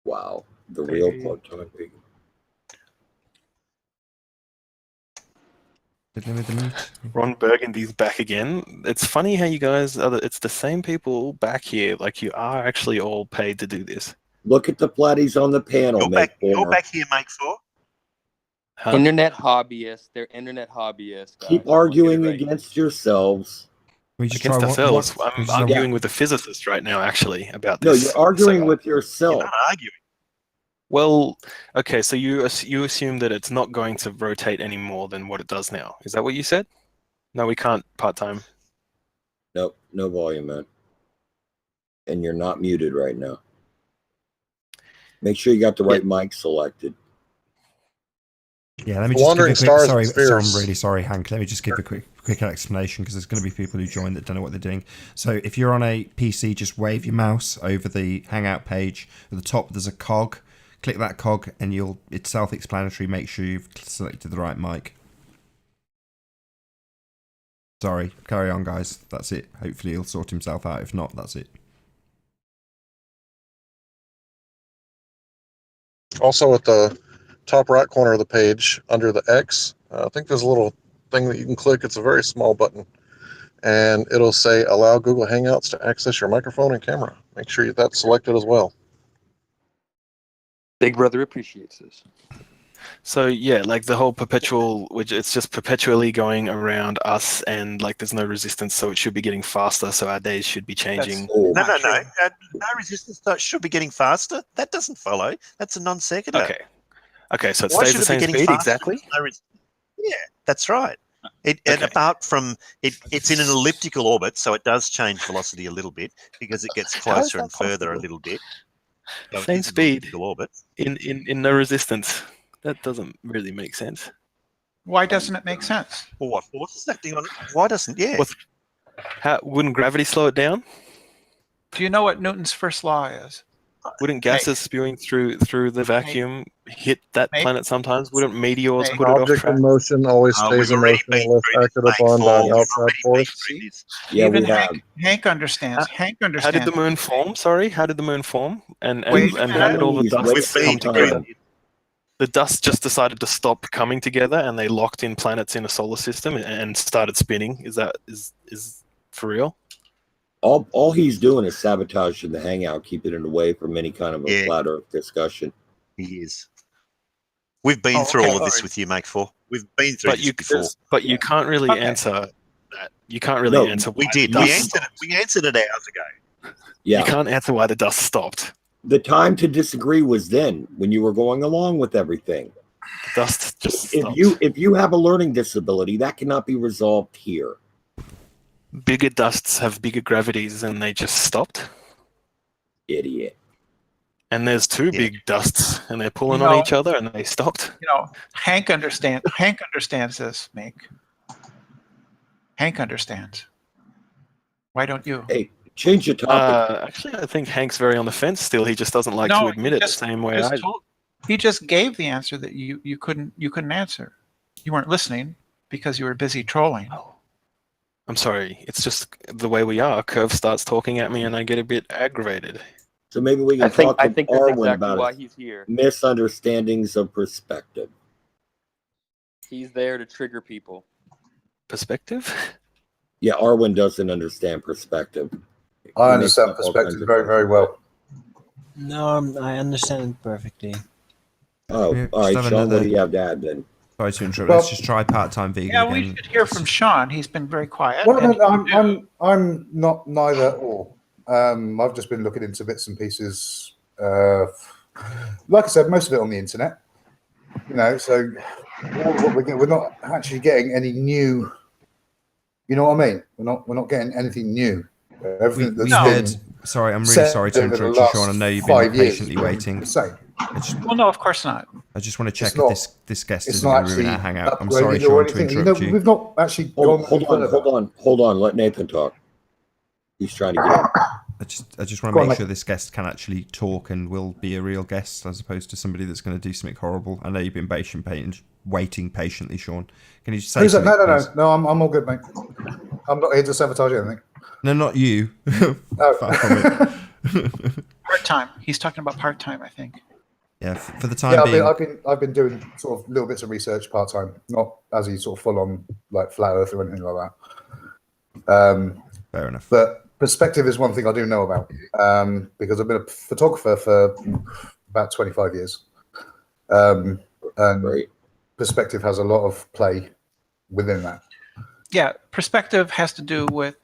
Wow, the real part-time vegan. Fiddling with the mute. Ron Burgundy's back again. It's funny how you guys it's the same people back here. Like, you are actually all paid to do this. Look at the platties on the panel. You're back here, Make 4. Huh? Internet hobbyists. They're internet hobbyists. Guys. Keep arguing against yourselves. Against ourselves. I'm arguing with a physicist right now, actually, about No, this. you're arguing with yourself. You're not arguing. Well, okay, so you assume that it's not going to rotate any more than what it does now. Is that what you said? No, we can't part-time. Nope, no volume, man. And you're not muted right now. Make sure you got the right mic selected. Yeah, let me just give a quick. Sorry, I'm really sorry, Hank. Let me just give a quick explanation because there's going to be people who join that don't know what they're doing. So if you're on a PC, just wave your mouse over the Hangout page. At the top, there's a cog. Click that cog, and it's self-explanatory. Make sure you've selected the right mic. Sorry, carry on, guys. That's it. Hopefully, he'll sort himself out. If not, that's it. Also, at the top right corner of the page, under the X, I think there's a little thing that you can click. It's a very small button, and it'll say "Allow Google Hangouts to access your microphone and camera." Make sure that's selected as well. Big Brother appreciates this. So yeah, like the whole perpetual, which it's just perpetually going around us, and like there's no resistance, so it should be getting faster. So our days should be changing. No. No resistance should be getting faster. That doesn't follow. That's a non sequitur. Okay, so it Why stays should the it same be getting speed faster? exactly. Yeah, that's right. And apart from it's in an elliptical orbit, so it does change velocity a little bit because it gets closer and further a little bit. So Same speed in no resistance. That doesn't really make sense. Why doesn't it make sense? Well, what force is acting on it? Why doesn't? Yeah. Wouldn't gravity slow it down? Do you know what Newton's first law is? Wouldn't gases spewing through the vacuum hit that planet sometimes? Wouldn't meteors put it off Object track? in motion always stays in motion unless acted upon by an outside force. Yeah, Even we have. Hank understands. Hank How understands. did the moon form? Sorry, how did the moon form? And Wait, how did all the dust wait, come together? The dust just decided to stop coming together, and they locked in planets in a solar system and started spinning. Is that for real? All he's doing is sabotaging the Hangout, keeping it away from any kind of a flat Earth discussion. He is. We've been through all of this with you, Make 4. We've been through this before. But you can't really answer that. You can't really answer. We did. We answered it hours ago. Yeah. You can't answer why the dust stopped. The time to disagree was then, when you were going along with everything. The dust just stopped. If you have a learning disability, that cannot be resolved here. Bigger dusts have bigger gravities, and they just stopped. Idiot. And there's two big dusts, and they're pulling on each other, and they stopped. Hank understands this, Mick. Hank understands. Why don't you? Hey, change the topic. Actually, I think Hank's very on the fence still. He just doesn't like to admit it the same way I do. He just gave the answer that you couldn't answer. You weren't listening because you were busy trolling. I'm sorry. It's just the way we are. Curve starts talking at me, and I get a bit aggravated. So maybe we can I think to that's Arwen exactly about why his he's here. misunderstandings of perspective. He's there to trigger people. Perspective? Yeah, Arwen doesn't understand perspective. I understand perspective very, very well. No, I understand it perfectly. Oh, Yeah, all right, just have Sean, what another- do you have to add then? Sorry to interrupt. Well- Let's just try part-time vegan Yeah, again. we should hear from Sean. He's been very quiet. Well, and I'm not neither or. I've just been looking into bits and pieces. Like I said, most of it on the internet. So we're not actually getting any new. You know what I mean? We're not getting anything new. Everything We that's heard. been Sorry, I'm really said sorry to over the interrupt you, last Sean. I know you've been 5 years patiently has been waiting. the same. well, no, of course not. I just want to check not- if this guest It's isn't not going to ruin our actually hangout. I'm sorry, upgraded or Sean, to anything. interrupt you. We've not actually Hold gone any further. on. Let Nathan talk. He's trying to get in. I just want Go to on, make mate. sure this guest can actually talk and will be a real guest as opposed to somebody that's going to do something horrible. I know you've been waiting patiently, Sean. Can you just say Who's that? something, No, please? I'm all good, mate. I'm not here to sabotage anything. No, not you. Oh. Far from it. Part-time. He's talking about part-time, I think. Yeah, for the time Yeah, being. I've been doing sort of little bits of research part time, not as a sort of full on like flat Earth or anything like that. Fair enough. But perspective is one thing I do know about because I've been a photographer for about 25 years, and perspective has a lot of play within that. Yeah, perspective has to do with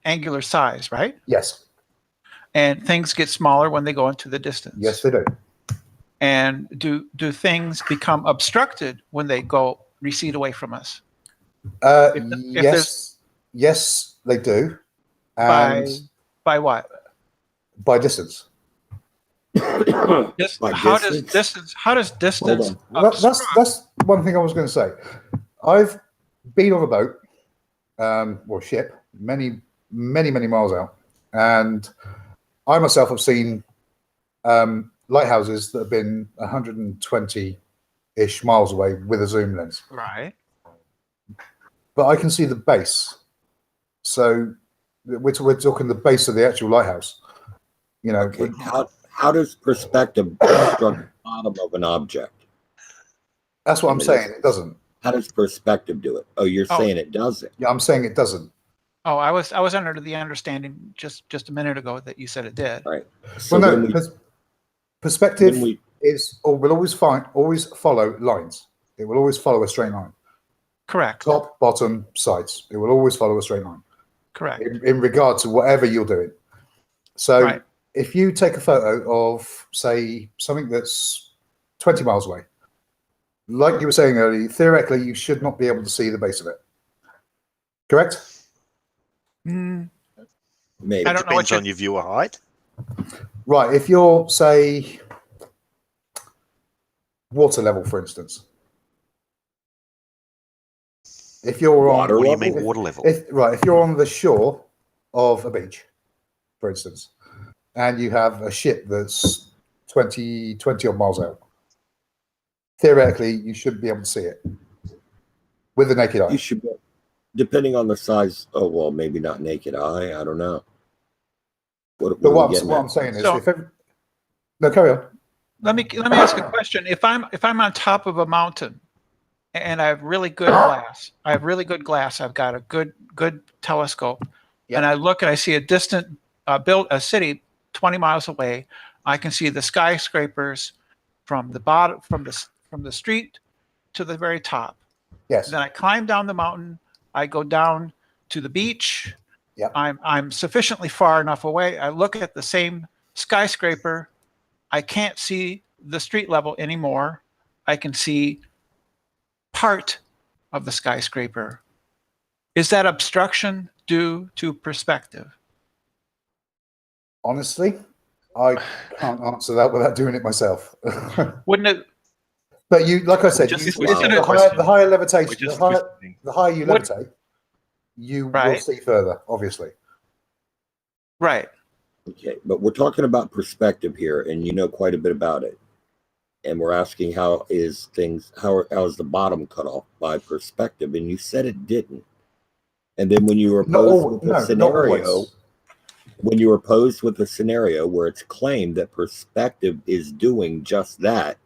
angular size, right? Yes. And things get smaller when they go into the distance. Yes, they do. And do things become obstructed when they recede away from us? Yes, they do. By And what? by distance. How does distance? Well, that's one thing I was going to say. I've been on a boat or ship many miles out, and I myself have seen lighthouses that have been 120-ish miles away with a zoom lens. Right. But I can see the base. So we're talking the base of the actual lighthouse. You know, Okay. How does perspective obstruct the bottom of an object? That's what I'm saying. It doesn't. How does perspective do it? Oh, you're saying it doesn't. Yeah, I'm saying it doesn't. Oh, I was under the understanding just a minute ago that you said it did. Right. So Well, no, perspective will always follow lines. It will always follow a straight line. Correct. Top, bottom, sides. It will always follow a straight line. Correct. In regard to whatever you're doing. So if you take a photo of, say, something that's 20 miles away, like you were saying earlier, theoretically, you should not be able to see the base of it. Correct? Maybe. I It don't know depends on your viewer height. Right. If you're, say, water level, for instance. If you're on... What do you mean water level? If you're on the shore of a beach, for instance, and you have a ship that's 20 odd miles out, theoretically, you should be able to see it with the naked eye. You should be, depending on the size. Oh, well, maybe not naked eye. I don't know. What I'm saying is, no, carry on. Let me ask a question. If I'm on top of a mountain and I have really good glass, I've got a good telescope, and I look and I see a distant a city 20 miles away. I can see the skyscrapers from the bottom, from the street to the very top. Yes. Then I climb down the mountain. I go down to the beach. Yeah. I'm sufficiently far enough away. I look at the same skyscraper. I can't see the street level anymore. I can see part of the skyscraper. Is that obstruction due to perspective? Honestly, I can't answer that without doing it myself. Wouldn't it? But you, like I said, the higher levitation, the higher you levitate, you will see further, obviously. Right. Okay, but we're talking about perspective here, and you know quite a bit about it. And we're asking how is the bottom cut off by perspective, and you said it didn't. And then when you were posed with a scenario, where it's claimed that perspective is doing just that,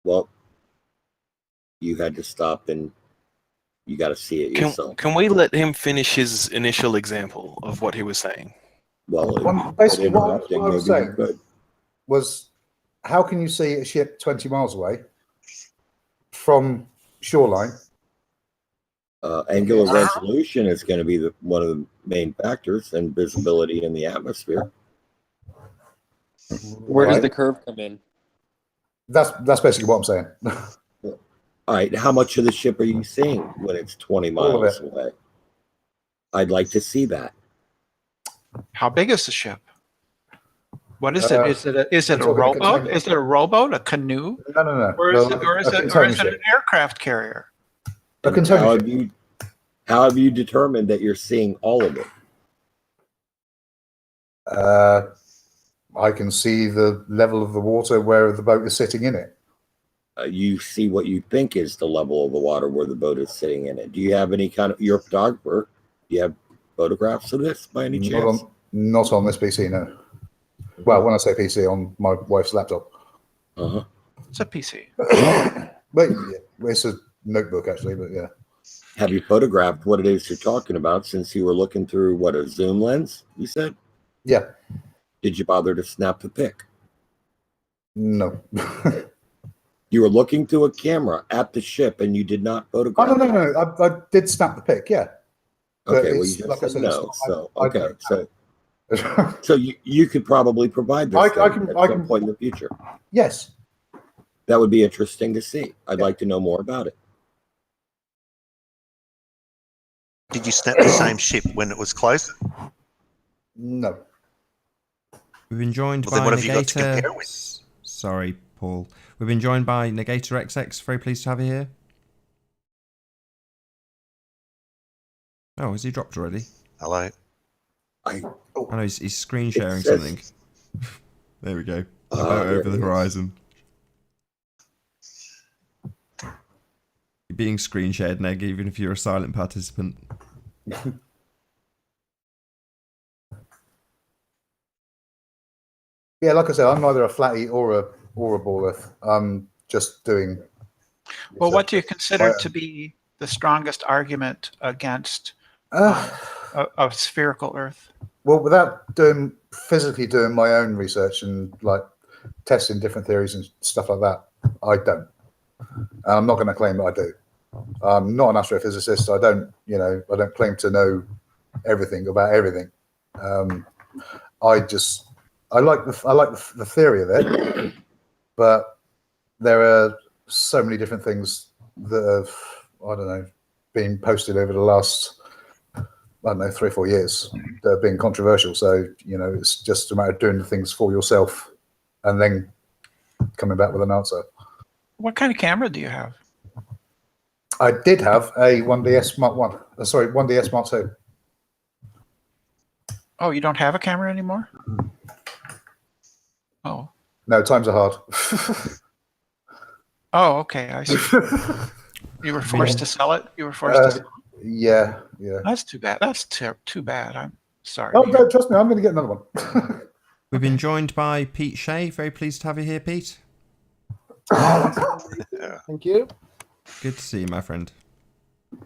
well, you had to stop and you got to see it yourself. Can we let him finish his initial example of what he was saying? Well, basically, what I was saying was, how can you see a ship 20 miles away from shoreline? Angular resolution is going to be one of the main factors, and visibility in the atmosphere. Where does the curve come in? That's basically what I'm saying. All right, how much of the ship are you seeing when it's 20 miles away? I'd like to see that. How big is the ship? What is it? Is it a rowboat? Is it a rowboat? A canoe? No. Or is it an aircraft carrier? How have you determined that you're seeing all of it? I can see the level of the water where the boat is sitting in it. You see what you think is the level of the water where the boat is sitting in it. Do you have any kind of, you're a photographer, do you have photographs of this by any chance? Not on this PC, no. Well, when I say PC, on my wife's laptop. Uh-huh. It's a PC. But yeah, it's a notebook, actually, but yeah. Have you photographed what it is you're talking about since you were looking through, what, a zoom lens, you said? Yeah. Did you bother to snap the pic? No. You were looking through a camera at the ship and you did not photograph. Oh, no. I did snap the pic, yeah. Okay, well, you just like said no. So, okay, so you could probably provide this at some point in the future. Yes. That would be interesting to see. I'd like to know more about it. Did you snap the same ship when it was close? No. We've been joined Well, then by what have you got to Negator. compare it with? Sorry, Paul. We've been joined by Negator XX. Very pleased to have you here. Oh, has he dropped already? Hello. I know he's screen sharing something. There we go. The boat over the horizon. You're being screen shared, Neg, even if you're a silent participant. Yeah, like I said, I'm neither a flatty or a balleth. I'm just doing. Well, what do you consider to be the strongest argument against a spherical Earth? Well, without physically doing my own research and like testing different theories and stuff like that, I don't. And I'm not going to claim that I do. I'm not an astrophysicist. I don't claim to know everything about everything. I like the theory of it, but there are so many different things that have, I don't know, been posted over the last, 3 or 4 years that have been controversial. So, it's just a matter of doing the things for yourself and then coming back with an answer. What kind of camera do you have? I did have a 1DS Mark 1. 1DS Mark 2. Oh, you don't have a camera anymore? Oh. No, times are hard. Oh, okay. I see. You were forced to sell it? You were forced to sell it? Yeah. That's too bad. That's too bad. I'm sorry. Oh, no, trust me, I'm going to get another one. We've been joined by Pete Shea. Very pleased to have you here, Pete. Thank you. Good to see you, my friend.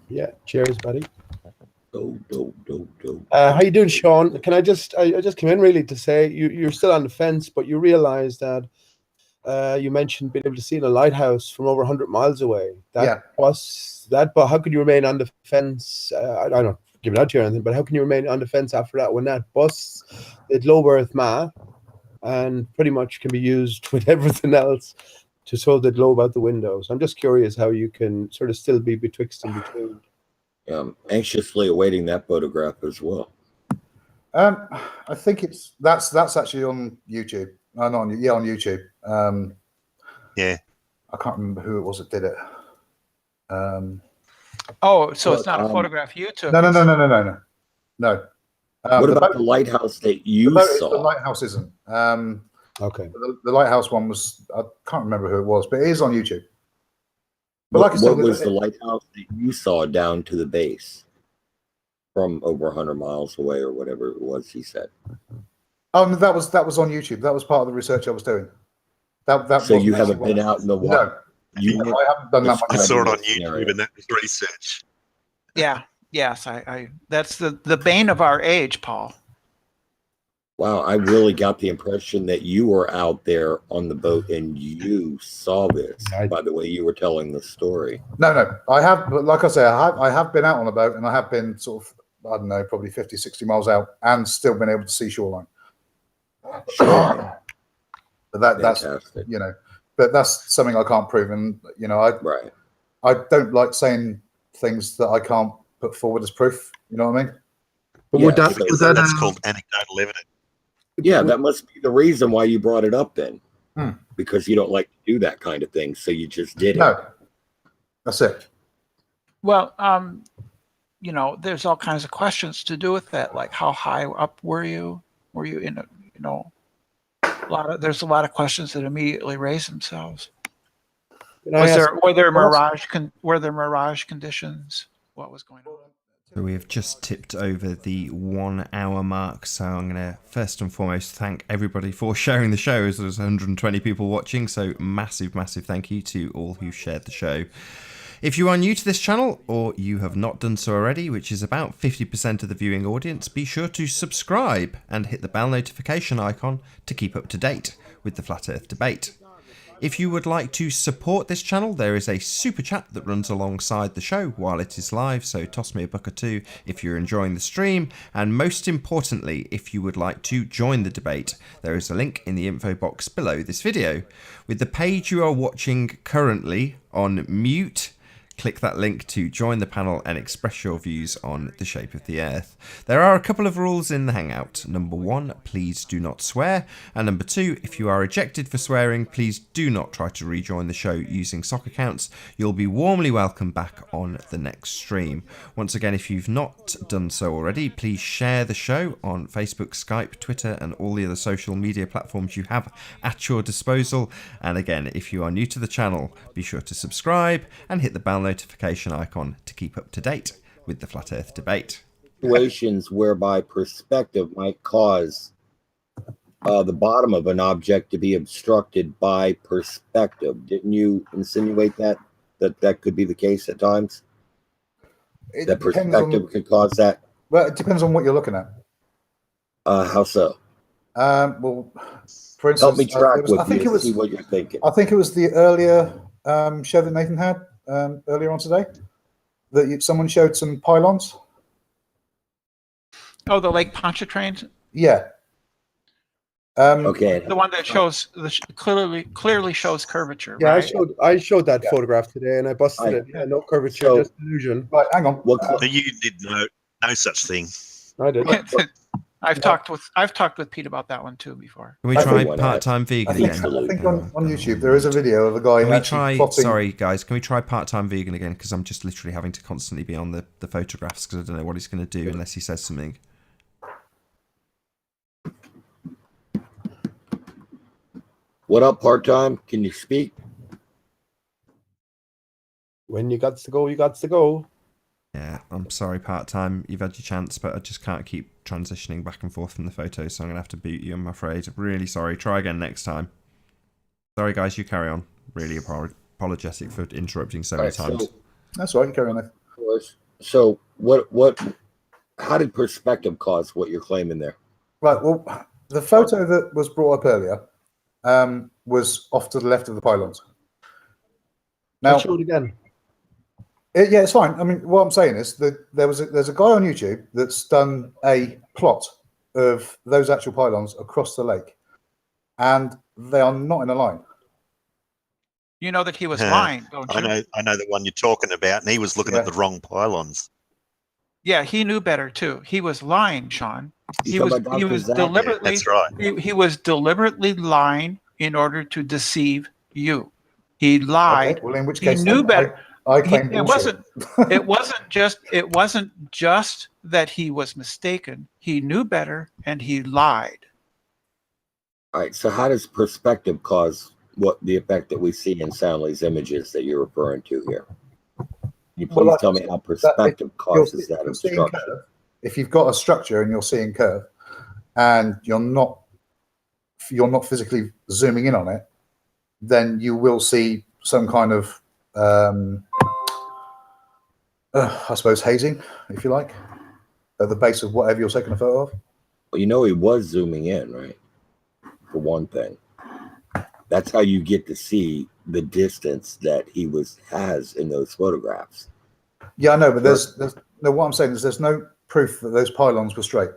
Yeah, cheers, buddy. Go. How you doing, Sean? Can I just came in really to say you're still on the fence, but you realise that you mentioned being able to see in a lighthouse from over 100 miles away. But how could you remain on the fence? I don't know, give it out to you or anything, but how can you remain on the fence after that when that bus is low Earth mass and pretty much can be used with everything else to throw the globe out the window? So I'm just curious how you can sort of still be betwixt and between. I'm anxiously awaiting that photograph as well. I think that's actually on YouTube. On YouTube. Yeah. I can't remember who it was that did it. So it's not a photograph you took. No. What about the lighthouse that you saw? The lighthouse isn't. Okay. The lighthouse one was, I can't remember who it was, but it is on YouTube. But what was the lighthouse that you saw down to the base from over 100 miles away or whatever it was he said? Oh, no, that was on YouTube. That was part of the research I was doing. So you haven't been out in the wild? No, I haven't done that much. I saw it on YouTube and that was research. Yeah. Yes. I that's the bane of our age, Paul. Wow, I really got the impression that you were out there on the boat and you saw this by the way you were telling the story. No. I have, but like I say, I have been out on a boat and I have been sort of, I don't know, probably 50, 60 miles out and still been able to see shoreline. Sure. But that's, but that's something I can't prove. And, I don't like saying things that I can't put forward as proof. You know what I mean? But that's called anecdotal evidence. Yeah, that must be the reason why you brought it up then. Because you don't like to do that kind of thing, so you just did it. No, that's it. Well, there's all kinds of questions to do with that, like how high up were you? where there's a lot of questions that immediately raise themselves. Were there mirage conditions? What was going on? So we have just tipped over the 1 hour mark, so I'm going to first and foremost thank everybody for sharing the show, as there's 120 people watching, so massive thank you to all who shared the show. If you are new to this channel, or you have not done so already, which is about 50% of the viewing audience, be sure to subscribe and hit the bell notification icon to keep up to date with the Flat Earth debate. If you would like to support this channel, there is a super chat that runs alongside the show while it is live, so toss me a buck or two if you're enjoying the stream. And most importantly, if you would like to join the debate, there is a link in the info box below this video. With the page you are watching currently on mute, click that link to join the panel and express your views on the shape of the Earth. There are a couple of rules in the Hangout. Number 1, please do not swear. And number 2, if you are ejected for swearing, please do not try to rejoin the show using sock accounts. You'll be warmly welcome back on the next stream. Once again, if you've not done so already, please share the show on Facebook, Skype, Twitter, and all the other social media platforms you have at your disposal. And again, if you are new to the channel, be sure to subscribe and hit the bell notification icon to keep up to date with the Flat Earth debate. Situations whereby perspective might cause the bottom of an object to be obstructed by perspective. Didn't you insinuate that could be the case at times? That perspective could cause that? Well, it depends on what you're looking at. How so? Well, for instance, help me track with you, see what you're thinking. I think it was the earlier show that Nathan had earlier on today that someone showed some pylons. Oh, the Lake Pontchartrain? Yeah. Okay. The one that shows clearly shows curvature. Yeah, right? I showed that photograph today, and I busted it. Yeah, no curvature, just illusion. Right, hang on. So you did no such thing. I did. I've talked with Pete about that one too before. Can we try part-time vegan again? I think on YouTube there is a video of a guy plotting. Sorry guys, can we try part-time vegan again? Because I'm just literally having to constantly be on the photographs because I don't know what he's going to do unless he says something. What up, part-time? Can you speak? When you got to go, you got to go. Yeah, I'm sorry, part-time. You've had your chance, but I just can't keep transitioning back and forth from the photos, so I'm going to have to boot you, I'm afraid. Really sorry. Try again next time. Sorry, guys, you carry on. Really apologetic for interrupting so many times. That's all right, you carry on there. So, how did perspective cause what you're claiming there? Right, well, the photo that was brought up earlier was off to the left of the pylons. Now, show it again. Yeah, it's fine. I mean, what I'm saying is that there's a guy on YouTube that's done a plot of those actual pylons across the lake, and they are not in a line. You know that he was lying, don't you? I know the one you're talking about, and he was looking at the wrong pylons. Yeah, he knew better too. He was lying, Sean. He was deliberately. That's right. He was deliberately lying in order to deceive you. He lied. Okay, well, in which case, he knew better. I claim it wasn't just that he was mistaken. He knew better and he lied. All right. So how does perspective cause the effect that we see in Soundly's images that you're referring to here? Can you please tell me how perspective causes that obstruction? If you've got a structure and you're seeing curve, and you're not physically zooming in on it, then you will see some kind of I suppose hazing, if you like, at the base of whatever you're taking a photo of. Well, you know he was zooming in, right? For one thing. That's how you get to see the distance that he has in those photographs. Yeah, I know, but no. What I'm saying is there's no proof that those pylons were straight.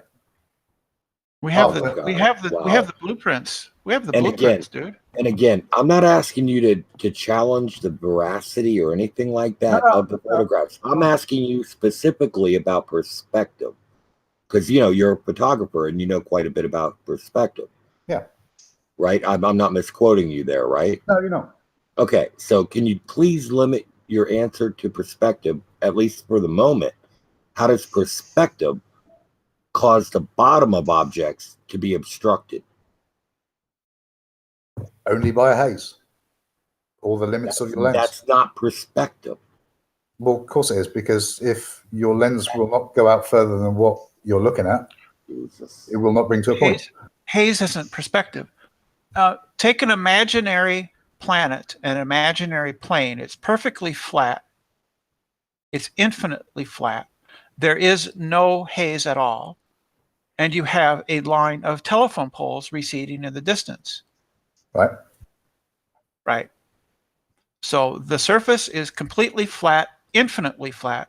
We have we have the blueprints. We have the blueprints, dude. And again, I'm not asking you to challenge the veracity or anything like that of the photographs. I'm asking you specifically about perspective, because you're a photographer and you know quite a bit about perspective. Yeah. Right. I'm not misquoting you there, right? No, you're not. Okay, so can you please limit your answer to perspective, at least for the moment? How does perspective cause the bottom of objects to be obstructed? Only by a haze. Or the limits of your lens. That's not perspective. Well, of course it is, because if your lens will not go out further than what you're looking at, it will not bring to a point. Haze isn't perspective. Take an imaginary planet, an imaginary plane. It's perfectly flat. It's infinitely flat. There is no haze at all. And you have a line of telephone poles receding in the distance. Right. Right. So the surface is completely flat, infinitely flat.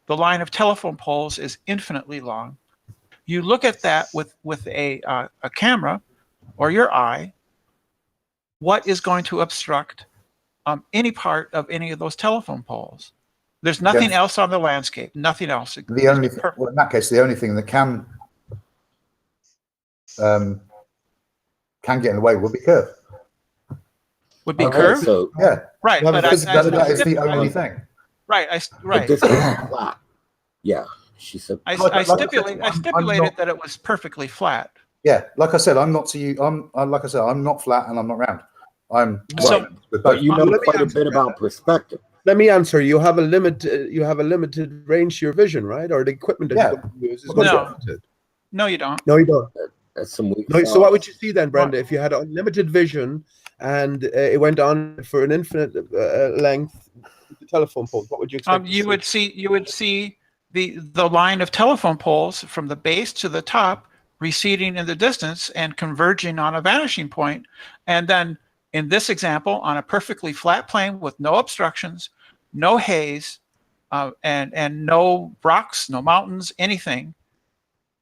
The line of telephone poles is infinitely long. You look at that with a camera or your eye. What is going to obstruct any part of any of those telephone poles? There's nothing else on the landscape. Nothing else. The only well, in that case, the only thing that can get in the way would be curve. Would be curve? So, yeah. Right. But That is the only thing. Right. But this is flat. Yeah. She said. I stipulated that it was perfectly flat. Yeah, like I said, I'm not like I said, I'm not flat and I'm not round. I'm but you know quite a bit about perspective. Let me answer. You have a limited range to your vision, right? Or the equipment that you use is going to be limited. No, you don't. No, you don't. That's some weak No, so what would you see then, Brenda, if you had unlimited vision and it went on for an infinite length with the telephone poles? What would you expect? You would see the line of telephone poles from the base to the top receding in the distance and converging on a vanishing point. And then in this example, on a perfectly flat plane with no obstructions, no haze, and no rocks, no mountains, anything,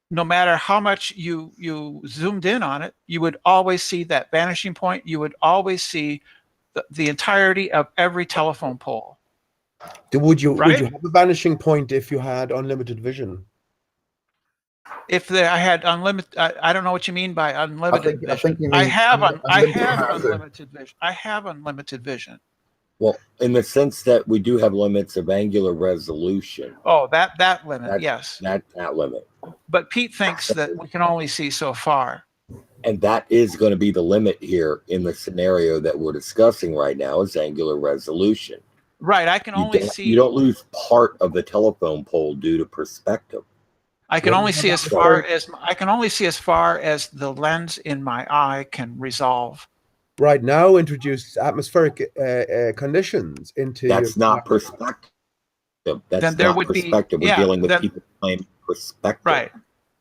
no matter how much you zoomed in on it, you would always see that vanishing point. You would always see the entirety of every telephone pole. Would you have a vanishing point if you had unlimited vision? If I had unlimited, I don't know what you mean by unlimited vision. I have unlimited vision. I have unlimited vision. Well, in the sense that we do have limits of angular resolution. Oh, that limit, yes. That limit. But Pete thinks that we can only see so far. And that is going to be the limit here in the scenario that we're discussing right now is angular resolution. Right, I can only see. You don't lose part of the telephone pole due to perspective. I can only see as far as the lens in my eye can resolve. Right now, introduce atmospheric conditions into. That's not perspective. That's not perspective. We're dealing with people claiming perspective. Right.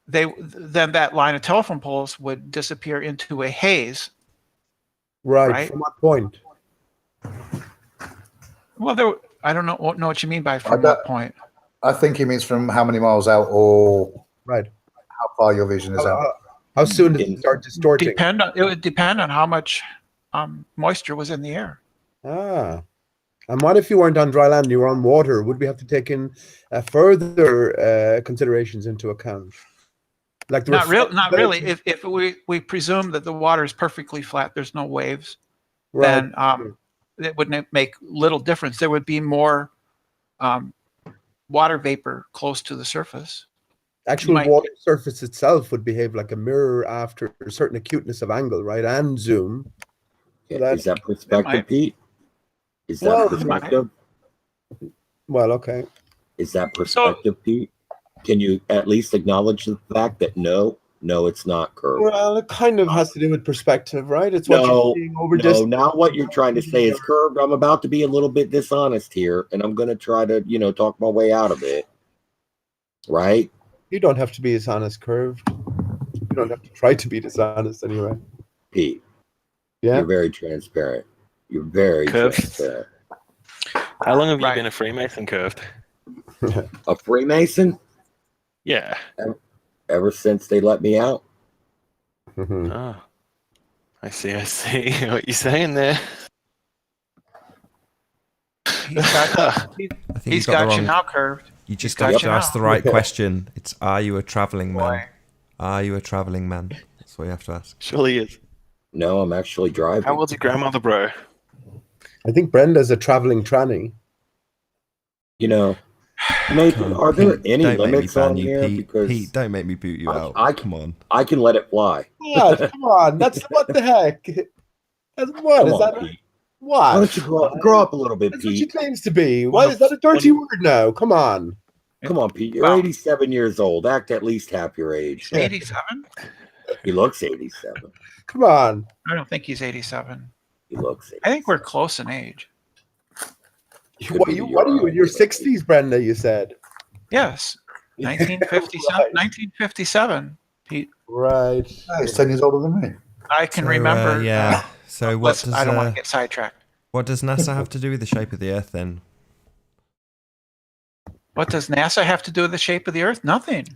Then that line of telephone poles would disappear into a haze. Right. From what point? Well, I don't know what you mean by from what point. I think he means from how many miles out, or how far your vision is out. How soon does it start distorting? It would depend on how much moisture was in the air. Ah. And what if you weren't on dry land, you were on water? Would we have to take in further considerations into account? Like not really. If we presume that the water is perfectly flat, there's no waves, then it would make little difference. There would be more water vapor close to the surface. Actual water surface itself would behave like a mirror after a certain acuteness of angle, right? And zoom. Yeah, is that perspective, Pete? Is that perspective? Well, okay. Is that perspective, Pete? Can you at least acknowledge the fact that no, it's not curved? Well, it kind of has to do with perspective, right? It's what you're seeing over distance. Now what you're trying to say is curved. I'm about to be a little bit dishonest here, and I'm going to try to, talk my way out of it. Right? You don't have to be dishonest, curved. You don't have to try to be dishonest anyway. Pete. Yeah. You're very transparent. You're very transparent. How long have you been a Freemason, Curved? A Freemason? Yeah. Ever since they let me out. Oh, I see what you're saying there. He's got you now, Curved. You just have to ask the right question. It's, are you a traveling man? Are you a traveling man? That's what you have to ask. Surely he is. No, I'm actually driving. How old's your grandmother, bro? I think Brenda's a traveling tranny. Nathan, are there any don't make me limits ban on you, here? Pete. Because Pete, don't make me boot you out. Come on. I can let it fly. God, come on. That's what the heck. That's what Come is on, that? Pete. What? Why don't you grow up a little bit, That's what she Pete? claims to be. Why is that a dirty word now? Come on. Come on, Pete. You're 87 years old. Act at least half your age. 87? He looks 87. Come on. I don't think he's 87. He looks 87. I think we're close in age. What are you in your 60s, Brenda? You said. Yes. 1957. Pete. Yeah, Right. he's 10 years older than me. I can remember. Yeah. So what does I don't want to get sidetracked. what does NASA have to do with the shape of the Earth then? What does NASA have to do with the shape of the Earth? Nothing.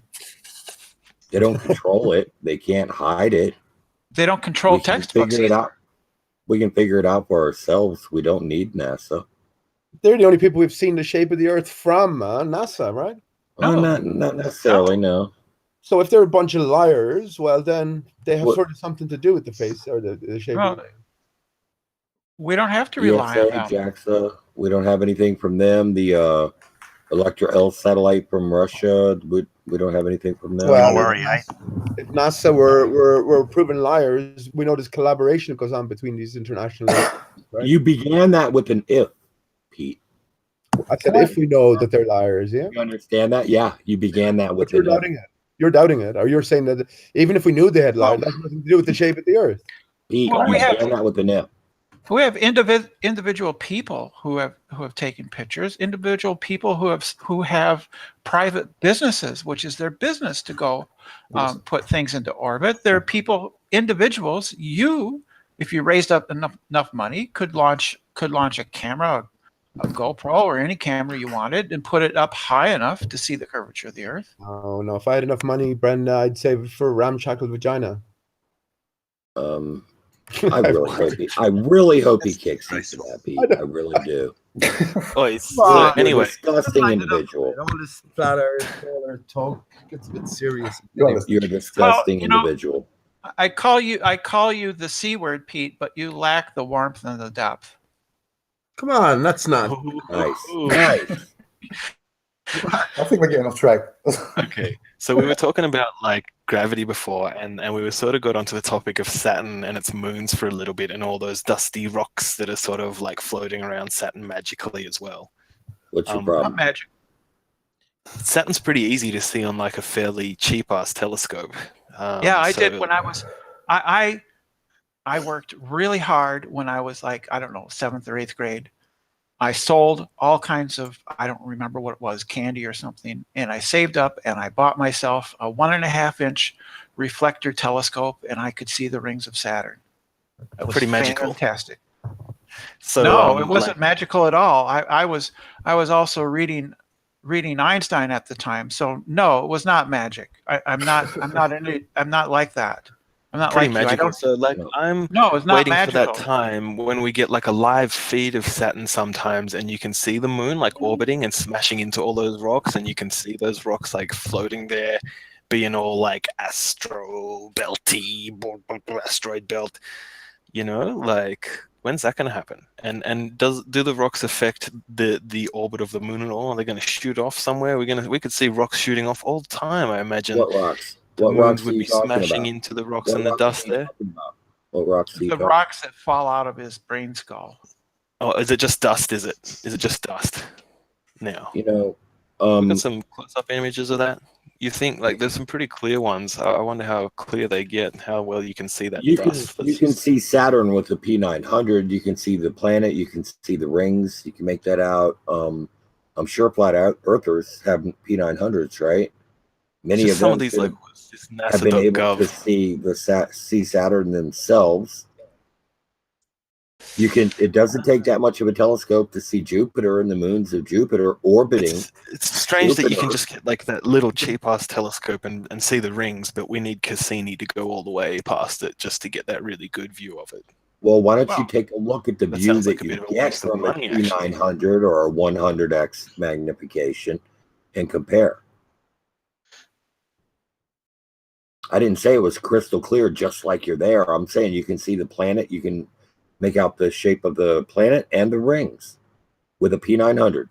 They don't control it. They can't hide it. They don't control We can textbooks. figure it out. We can figure it out for ourselves. We don't need NASA. They're the only people we've seen the shape of the Earth from, NASA, right? No, not necessarily. No. So if they're a bunch of liars, well, then they have sort of something to do with the face or the shape. Well, of the we don't have to rely ESA, on them. JAXA. We don't have anything from them. The Electra L satellite from Russia. We don't have anything from them. Well, If NASA were proven liars, we know there's collaboration that goes on between these international. Right? You began that with an if, Pete. I said if we know that they're liars, yeah. You understand that? Yeah, you began that with But you're an if. doubting it. You're doubting it, or you're saying that even if we knew they had lied, that has nothing to do with the shape of the Earth. Pete, Well, you we have- began that with an if. We have individual people who have taken pictures. Individual people who have private businesses, which is their business to go put things into orbit. There are individuals. If you raised up enough money, could launch a camera, a GoPro, or any camera you wanted, and put it up high enough to see the curvature of the Earth. Oh no! If I had enough money, Brenda, I'd save it for a ramshackle vagina. I really hope he kicks you for that, Pete. I really do. So anyway, disgusting individual. All this flat Earth, talk gets a bit serious. You're a disgusting individual. I call you the C word, Pete, but you lack the warmth and the depth. Come on, that's not nice. I think we're getting off track. Okay, so we were talking about like gravity before, and we were sort of got onto the topic of Saturn and its moons for a little bit, and all those dusty rocks that are sort of like floating around Saturn magically as well. What's your problem? Not magic. Saturn's pretty easy to see on like a fairly cheap ass telescope. I did when I was. I worked really hard when I was like, I don't know, 7th or 8th grade. I sold all kinds of, I don't remember what it was, candy or something, and I saved up and I bought myself a 1.5-inch reflector telescope, and I could see the rings of Saturn. It was pretty magical. Fantastic. So no, it wasn't magical at all. I was also reading Einstein at the time, so no, it was not magic. I'm not like that. I'm not pretty like you. magical. I don't. So like I'm It's not waiting magical. for that time when we get like a live feed of Saturn sometimes, and you can see the moon like orbiting and smashing into all those rocks, and you can see those rocks like floating there, being all like asteroid belt. You know, like when's that going to happen? And do the rocks affect the orbit of the moon at all? Are they going to shoot off somewhere? We could see rocks shooting off all the time. I imagine. What rocks? The What moons rocks would are you be talking smashing about? into the rocks What and the rocks dust are you there. talking about? What rocks are you The talking rocks that fall out of his brain skull. Oh, is it just dust? Is it just dust? Now, You know, we got some close-up images of that. You think like there's some pretty clear ones. I wonder how clear they get, how well you can see that you dust. can see Saturn with the P900. You can see the planet. You can see the rings. You can make that out. I'm sure flat earthers have P900s, right? Many Just of some them of these like just have been able to NASA.gov. see Saturn themselves. It doesn't take that much of a telescope to see Jupiter and the moons of Jupiter orbiting. It's strange that you can Jupiter. just get like that little cheap-ass telescope and see the rings, but we need Cassini to go all the way past it just to get that really good view of it. Well, why don't you take a look at the that view sounds that like a you bit of a get waste of from a money, actually. P900 or a 100x magnification and compare? I didn't say it was crystal clear just like you're there. I'm saying you can see the planet. You can make out the shape of the planet and the rings with a P900.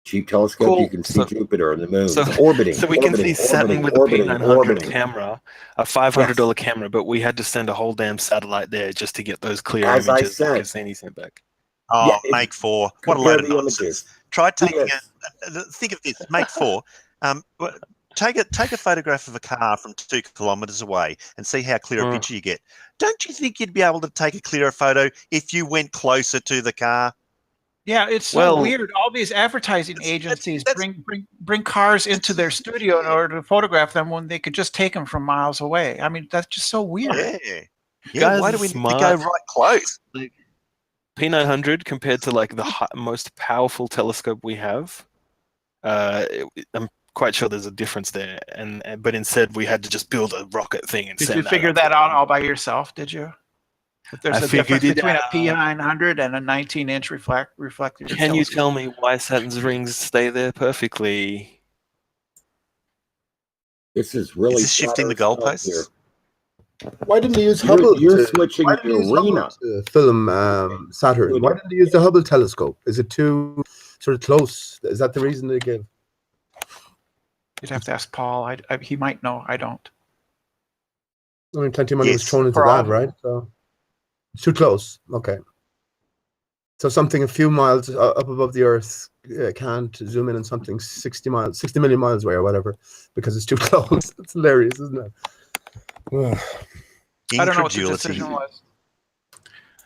cheap telescope, Cool. you can see Jupiter and the moon. So, It's orbiting. so we can see Saturn with a P900 camera, a $500 camera, but we had to send a whole damn satellite there just to get those clear As I images that said. Cassini sent back. Oh, Make 4. What a compare load of the nonsense. images. Try taking think of this, Make 4. Take a photograph of a car from 2 kilometres away and see how clear a picture you get. Don't you think you'd be able to take a clearer photo if you went closer to the car? Yeah, it's so weird. All these advertising agencies bring cars into their studio in order to photograph them when they could just take them from miles away. I mean, that's just so weird. Yeah. Guys Why are do we need to smart. go right close? Like, P900 compared to like the most powerful telescope we have, I'm quite sure there's a difference there. But instead, we had to just build a rocket thing and Did send you figure up. that out all by yourself? Did you? That there's I a difference figured it between a out. P900 and a 19-inch reflector. Can you tell me why Saturn's rings stay there perfectly? This is really shifting the goalposts. Why didn't they use Hubble? You're switching the arena to film Saturn. Why didn't they use the Hubble telescope? Is it too sort of close? Is that the reason they gave? You'd have to ask Paul. He might know. I don't. I mean, plenty of money was thrown into Probably. that, right? So it's too close. Okay. So something a few miles up above the Earth can't zoom in on something 60 million miles away or whatever because it's too close. It's hilarious, isn't it? I don't know what the decision was.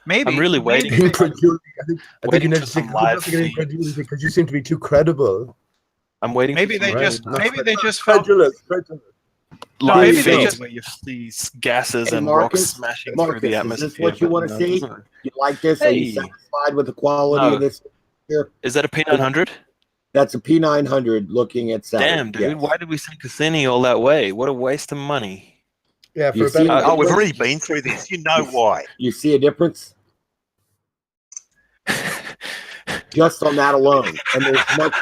Maybe I'm really waiting. Incredulity. I think you need to some take live incredulity because you seem to be too credible. I'm waiting. Maybe for they some just felt. Credulous. live maybe they feeds just- where you see gases Hey, and Marcus, rocks smashing through the is atmosphere. this what you but want to no, see? it doesn't. You like this? Are you Hey. satisfied with the quality of this? Here? Is that a P900? That's a P900 looking at Saturn. Damn, dude! Yes. Why did we send Cassini all that way? What a waste of money. Yeah, You for a better. see- We've already been through this. You know why. You see a difference? Just on that alone. And there's much.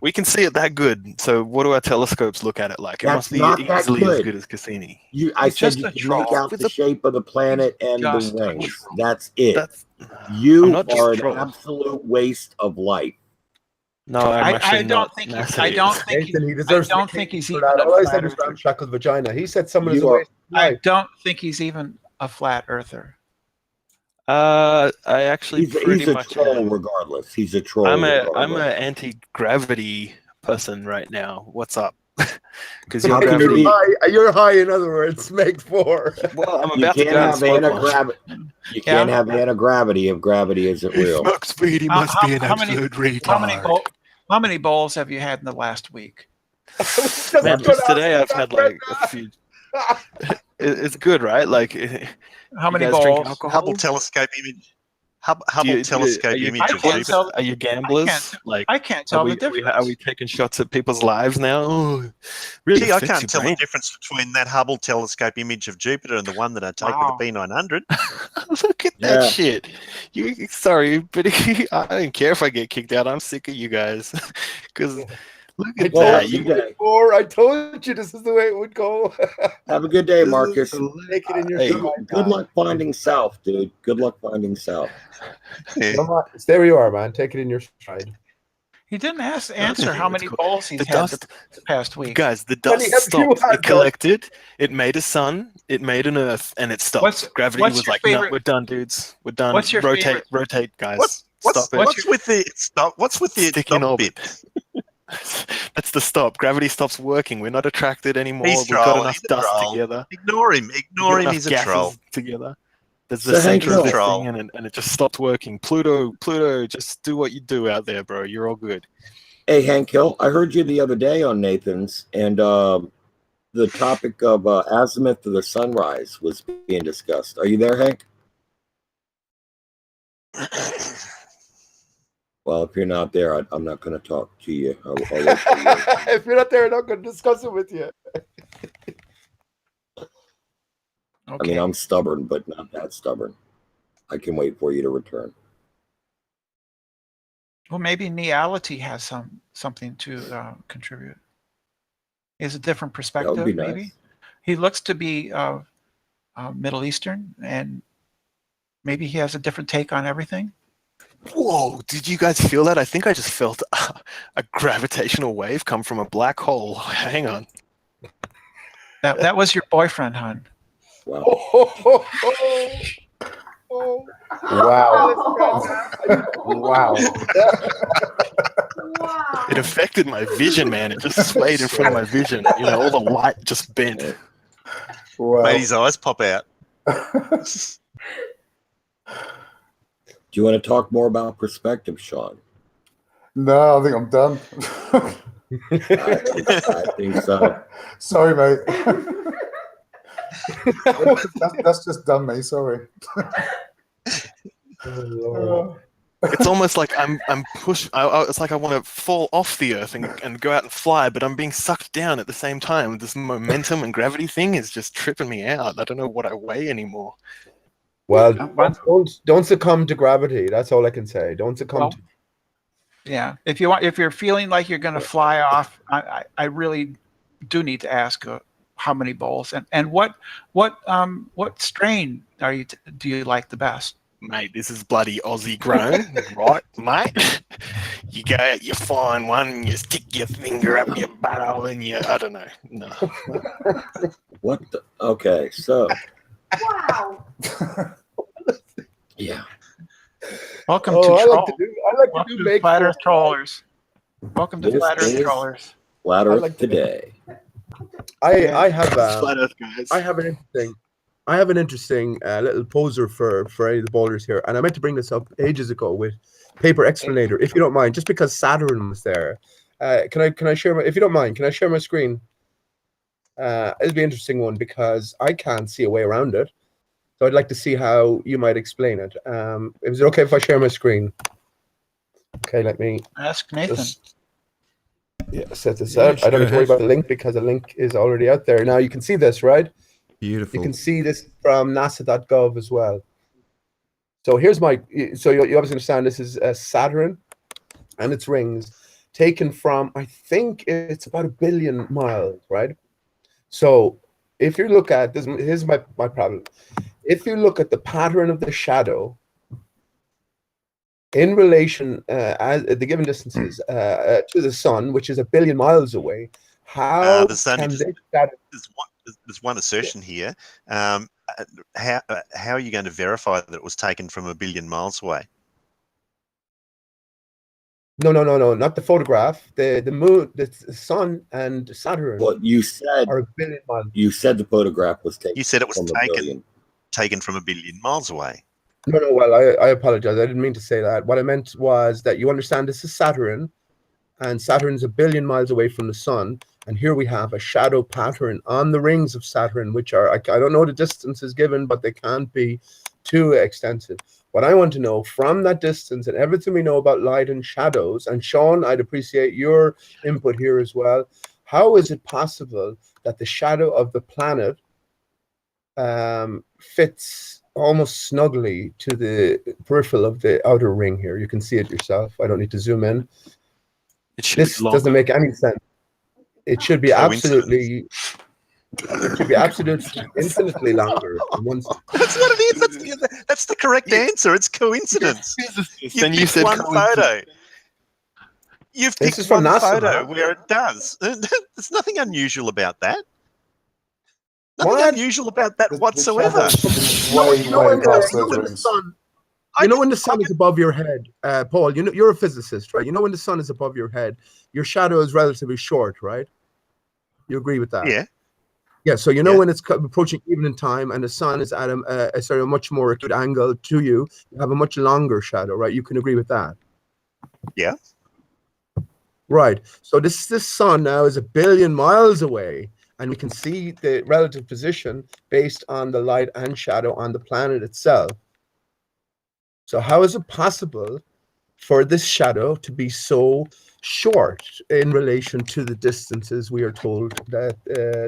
We can see it that good. So what do our telescopes look at it like? It That's must be not that easily as good. good as Cassini. I It's said just you a can troll. make out the shape of the planet and Just the a wings. troll. That's it. I'm You not just are a an troll. absolute waste of life. No, I'm I actually don't not. think NASA I is. don't think Nathan, he I deserves don't to be think he's for even that. a All I flat said was earther. ramshackled vagina. He said someone is a You are- waste of I life. don't think he's even a flat earther. I actually He's pretty a much troll am. regardless. He's a troll I'm regardless. a anti-gravity person right now. What's up? Because How your can you gravity. be- You're high, in other words. Make 4. Well, I'm You about to can't go and have smoke one. anti-gravity. You can't have anti-gravity if gravity isn't real. Smoke speed. He must be an How many absolute retard. how many bowls have you had in the last week? Man, just today I've had like a few. It's good, right? Like, How you many guys drink bowls? alcohol? Hubble telescope image. Hubble Do you- telescope are you, image of I can't Jupiter. tell- Are you gamblers? I can't tell the difference. Are we taking shots at people's lives now? Oh, really Gee, I affects can't your tell brain. the difference between that Hubble telescope image of Jupiter and the one that I take Wow. with the B900. Look at that Yeah. shit. You sorry, but I don't care if I get kicked out. I'm sick of you guys. Because look at Well, that. you You, guys I told you this is the way it would go. have a good day, This is Marcus. Make it in your Hey, stride. Good luck finding self, dude. Good luck finding self. No, Marcus, there you are, man. Take it in your stride. He didn't answer how many bowls he's the had dust, the past week. guys. The Many dust have you stopped. had, It collected. It made a sun. It made an earth, and it stopped. Gravity what's was your like, no, favorite- we're done, dudes. We're done. What's your favorite- rotate, guys. What's Stop it. what's with the stop? What's with the Stick in stop orbit. bit? That's the stop. Gravity stops working. We're not attracted anymore. He's We've troll. got enough He's a dust troll. together. Ignore him. Ignore We've him. got He's a enough troll. gases together. There's So the Hank center of this Hill. thing, and it just stopped working. Pluto, just do what you do out there, bro. You're all good. Hey, Hank Hill, I heard you the other day on Nathan's, and the topic of azimuth of the sunrise was being discussed. Are you there, Hank? Well, if you're not there, I'm not going to talk to you. I'll let you know. If you're not there, I'm not going to discuss it with you. I mean, I'm stubborn, but not that stubborn. I can wait for you to return. Well, maybe Neality has something to contribute. Is a different perspective, That would be nice. maybe. He looks to be Middle Eastern, and maybe he has a different take on everything. Whoa, did you guys feel that? I think I just felt a gravitational wave come from a black hole. Hang on. That was your boyfriend, hon. Wow. Wow. It affected my vision, man. It just swayed in front of my vision. You know, all the light just bent. Made his eyes pop out. Do you want to talk more about perspective, Sean? No, I think I'm done. I think so. Sorry, mate. that's just done me. Sorry. It's almost like I'm pushed. It's like I want to fall off the earth and go out and fly, but I'm being sucked down at the same time. This momentum and gravity thing is just tripping me out. I don't know what I weigh anymore. Well, don't succumb to gravity. That's all I can say. Don't succumb to. Yeah, if you're feeling like you're going to fly off, I really do need to ask how many bowls and what strain do you like the best? Mate, this is bloody Aussie grown, right, mate? You go out, you find one, and you stick your finger up your butthole, and I don't know. No. What the? Okay, so. Wow. Yeah. Welcome Oh, to I like to Welcome do to bake Flat Earth Trollers. Welcome to This Flat Earth is Trollers. Flat Earth like to- today. I have Flat Earth guys. I have an interesting little poser for any of the bowlers here, and I meant to bring this up ages ago with Paper Explanator, if you don't mind, just because Saturn was there. Can I share if you don't mind, can I share my screen? It'll be an interesting one because I can't see a way around it. So I'd like to see how you might explain it. Is it okay if I share my screen? Okay, let me Ask Nathan. set this Yeah, out. I don't go need to worry ahead. about the link because the link is already out there. Now you can see this, right? Beautiful. You can see this from nasa.gov as well. So here's so you obviously understand this is Saturn and its rings taken from, I think it's about 1 billion miles, right? So if you look at this, here's my problem. If you look at the pattern of the shadow in relation as the given distances to the sun, which is 1 billion miles away, how can this shadow? There's one assertion here. How are you going to verify that it was taken from 1 billion miles away? No, not the photograph. The moon, the sun, and Saturn. Well, you said are 1 billion miles. You said the photograph was taken. You said it was from 1 billion. taken from 1 billion miles away. No. Well, I apologize. I didn't mean to say that. What I meant was that you understand this is Saturn, and Saturn's 1 billion miles away from the sun. And here we have a shadow pattern on the rings of Saturn, which are, I don't know the distances given, but they can't be too extensive. What I want to know from that distance and everything we know about light and shadows, and Sean, I'd appreciate your input here as well. How is it possible that the shadow of the planet fits almost snugly to the peripheral of the outer ring here? You can see it yourself. I don't need to zoom in. This doesn't make any sense. It should be absolutely. It should be absolutely infinitely longer. That's what it is. That's the correct answer. It's coincidence. Then you said one photo. You've This picked is from one NASA, photo man. where it does. There's nothing unusual about that. Nothing What? unusual about that whatsoever. You know when the sun is above your head, Paul. You know you're a physicist, right? You know when the sun is above your head, your shadow is relatively short, right? You agree with that? Yeah. Yeah. So you know when it's approaching evening time and the sun is at a much more acute angle to you, you have a much longer shadow, right? You can agree with that. Yeah. Right. So this sun now is 1 billion miles away, and we can see the relative position based on the light and shadow on the planet itself. So how is it possible for this shadow to be so short in relation to the distances we are told that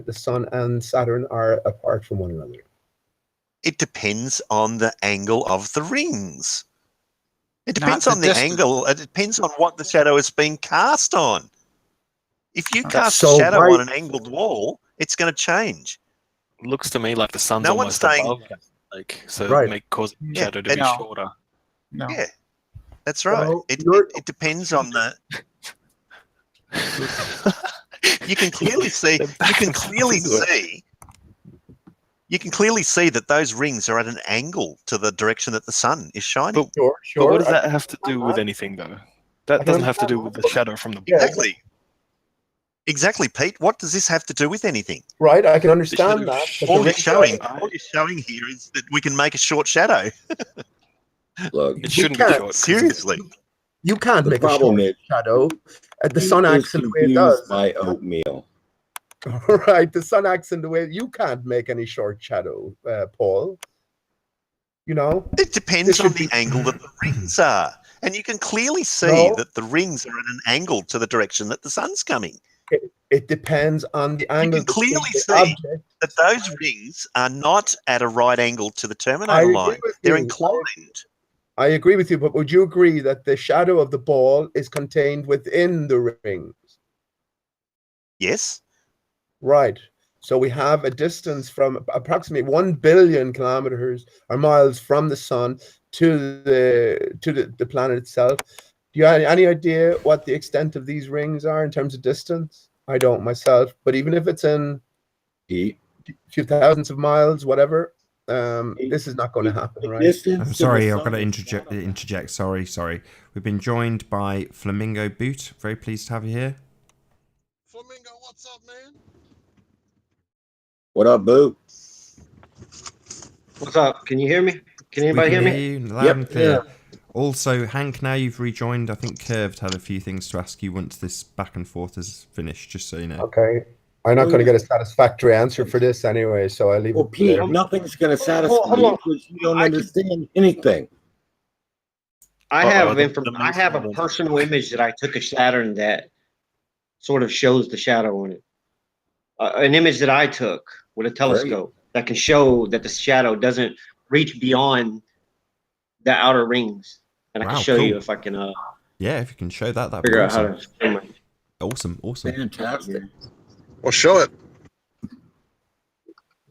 the sun and Saturn are apart from one another? It depends on the angle of the rings. It Not depends the on the distance. angle. It depends on what the shadow is being cast on. If you cast So a shadow why- on an angled wall, it's going to change. Looks to me like the sun's No one's almost saying- above, like so Right. it may cause the Yeah, shadow to be no. shorter. No. Yeah. That's right. So It depends on the. You can clearly see. You can clearly see that those rings are at an angle to the direction that the sun is shining. Sure. But what does that have to do with anything, though? That doesn't have to do with the shadow from the ball. Exactly, Pete. What does this have to do with anything? Right, I can understand that. But All you're showing here is that we can make a short shadow. Look, it shouldn't be short. Seriously. You can't make a problem short is, shadow. The He sun is acts in the way it confused does. by oatmeal. Right, the sun acts in the way you can't make any short shadow, Paul. You know? It depends on the angle that the rings are. And you can clearly see that the rings are at an angle to the direction that the sun's coming. It depends on the angle. You can clearly see that those rings are not at a right angle to the terminator line. They're inclined. I agree with you, but would you agree that the shadow of the ball is contained within the rings? Yes. Right. So we have a distance from approximately 1 billion kilometers or miles from the sun to the planet itself. Do you have any idea what the extent of these rings are in terms of distance? I don't myself, but even if it's in a few thousands of miles, whatever, this is not going to happen, right? I'm sorry, I've got to interject. Sorry. We've been joined by Flamingo Boot. Very pleased to have you here. Flamingo, what's up, man? What up, Boo? What's up? Can you hear me? Can anybody We can hear hear me? you loud and clear. Also, Hank, now you've rejoined, I think Curved had a few things to ask you once this back and forth is finished, just so you know. Okay. I'm not going to get a satisfactory answer for this anyway, so I leave it Pete, there. nothing's going to satisfy you because you don't understand anything. I have a personal image that I took of Saturn that sort of shows the shadow on it. An image that I took with a telescope that can show that the shadow doesn't reach beyond the outer rings. And I can show you if I can. Yeah, if you can show that, that'd figure be out how awesome. to film it. Awesome. Fantastic. Well, show it.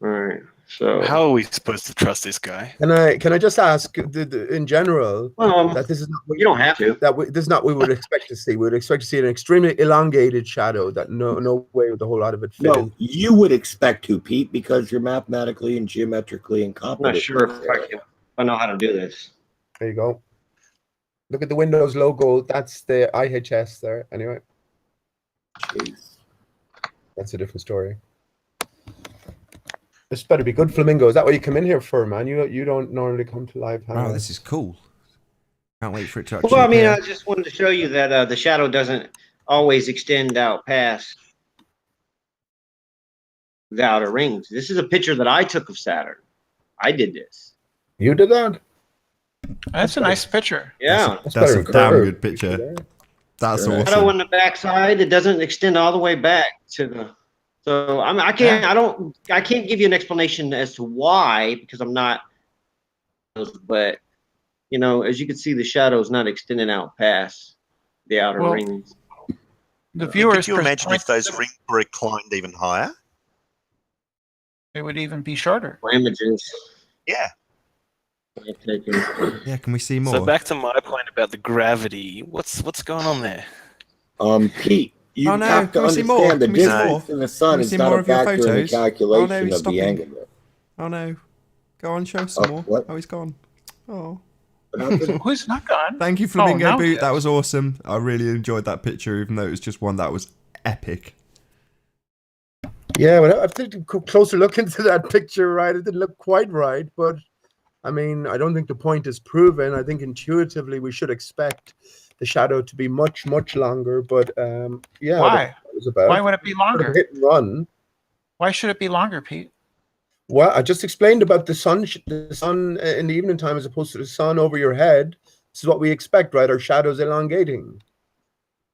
All right. So how are we supposed to trust this guy? Can I just ask, in general, that this is not what you don't have to. This is not what we would expect to see. We would expect to see an extremely elongated shadow that no way would the whole lot of it fit No, in. you would expect to, Pete, because you're mathematically and geometrically I'm incompetent. not sure if I know how to do this. There you go. Look at the Windows logo. That's the IHS there. Anyway. Jeez. That's a different story. This better be good, Flamingo. Is that what you come in here for, man? You don't normally come to live. Wow, this is cool. Can't wait for it to actually Well, I mean, appear. I just wanted to show you that the shadow doesn't always extend out past the outer rings. This is a picture that I took of Saturn. I did this. You did that? That's a nice picture. Yeah. That's a damn good picture. That's awesome. Shadow on the backside, it doesn't extend all the way back to the. So I can't give you an explanation as to why, because I'm not. But you know, as you can see, the shadow is not extending out past the outer rings. The viewers. Could you imagine if those rings were inclined even higher? It would even be shorter. For images. Yeah. Yeah, can we see more? So back to my point about the gravity. What's going on there? Pete, you Oh, no, have to can we see more? understand the Can we see distance more? in the sun Can we is see not more a of your factor in the photos? Oh, no, calculation he's of the stopping. angle. Oh no. Go on, show us some more. What? Oh, he's gone. Oh. Who's not gone? Thank you, Flamingo now Boot. That was awesome. I really enjoyed that picture, even though it was just one that was epic. Yeah, well, I've taken a closer look into that picture, right? It didn't look quite right, but I mean, I don't think the point is proven. I think intuitively we should expect the shadow to be much, much longer, but yeah. Why? Why would it be Sort of longer? hit and run. Why should it be longer, Pete? Well, I just explained about the sun in the evening time as opposed to the sun over your head. This is what we expect, right? Our shadows elongating.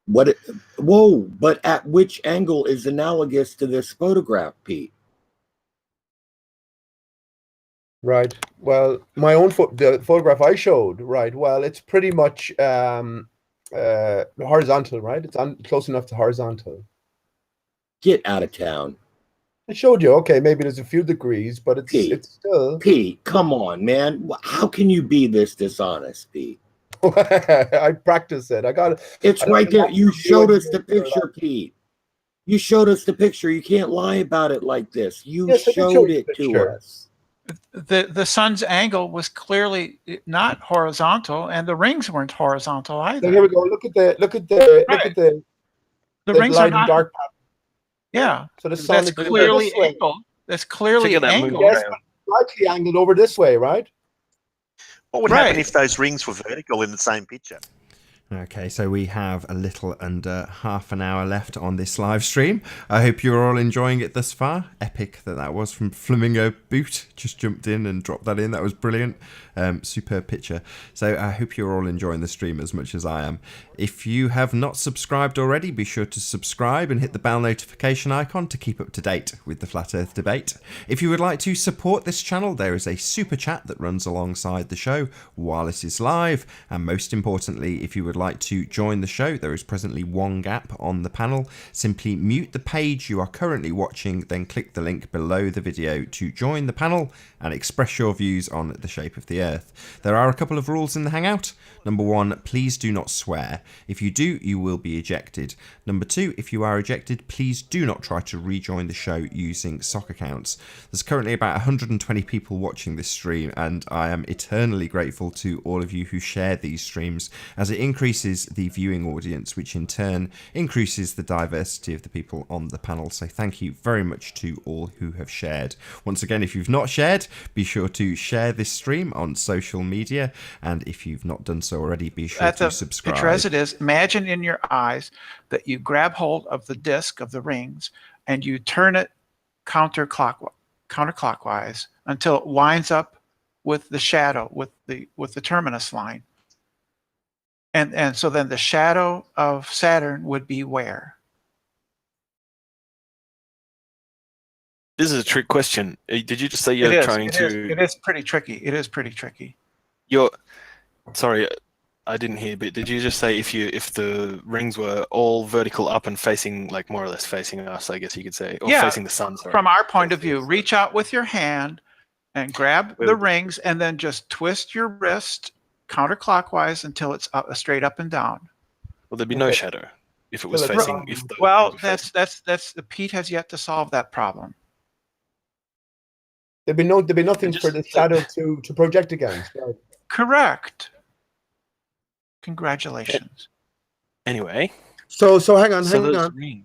Whoa, but at which angle is analogous to this photograph, Pete? Right. Well, my own the photograph I showed, right? Well, it's pretty much horizontal, right? It's close enough to horizontal. Get out of town. I showed you. Okay, maybe there's a few degrees, but it's still. Pete, come on, man. How can you be this dishonest, Pete? I practiced it. I got it. It's right there. You showed us the picture, Pete. You showed us the picture. You can't lie about it like this. You Yes, I did show showed you it the to picture. us. The sun's angle was clearly not horizontal, and the rings weren't horizontal either. So here we go. Look at the The rings are light and not. dark pattern. Yeah, So the sun that's is over clearly this way. angled. That's clearly Look at that moon angled. Yes, trail. but slightly angled over this way, right? What would happen if those rings were vertical in the same picture? Okay, so we have a little under half an hour left on this live stream. I hope you're all enjoying it thus far. Epic that was from Flamingo Boot. Just jumped in and dropped that in. That was brilliant. Superb picture. So I hope you're all enjoying the stream as much as I am. If you have not subscribed already, be sure to subscribe and hit the bell notification icon to keep up to date with the Flat Earth debate. If you would like to support this channel, there is a super chat that runs alongside the show while it is live. And most importantly, if you would like to join the show, there is presently one gap on the panel. Simply mute the page you are currently watching, then click the link below the video to join the panel and express your views on the shape of the Earth. There are a couple of rules in the Hangout. Number 1, please do not swear. If you do, you will be ejected. Number 2, if you are ejected, please do not try to rejoin the show using sock accounts. There's currently about 120 people watching this stream, and I am eternally grateful to all of you who share these streams, as it increases the viewing audience, which in turn increases the diversity of the people on the panel. So thank you very much to all who have shared. Once again, if you've not shared, be sure to share this stream on social media, and if you've not done so already, be sure to subscribe. Picture as it is, imagine in your eyes that you grab hold of the disc of the rings and you turn it counterclockwise until it lines up with the shadow, with the terminus line. And so then the shadow of Saturn would be where? This is a trick question. Did you just say you're trying to? It is pretty tricky. It is pretty tricky. Sorry, I didn't hear. But did you just say if the rings were all vertical up and facing, like more or less facing us, I guess you could say, or facing the sun? Sorry. From our point of view, reach out with your hand and grab the rings, and then just twist your wrist counterclockwise until it's straight up and down. Well, there'd be no shadow if it was facing. That's Pete has yet to solve that problem. There'd be nothing for the shadow to project against. Right? Correct. Congratulations. Anyway. So hang on. Sorry,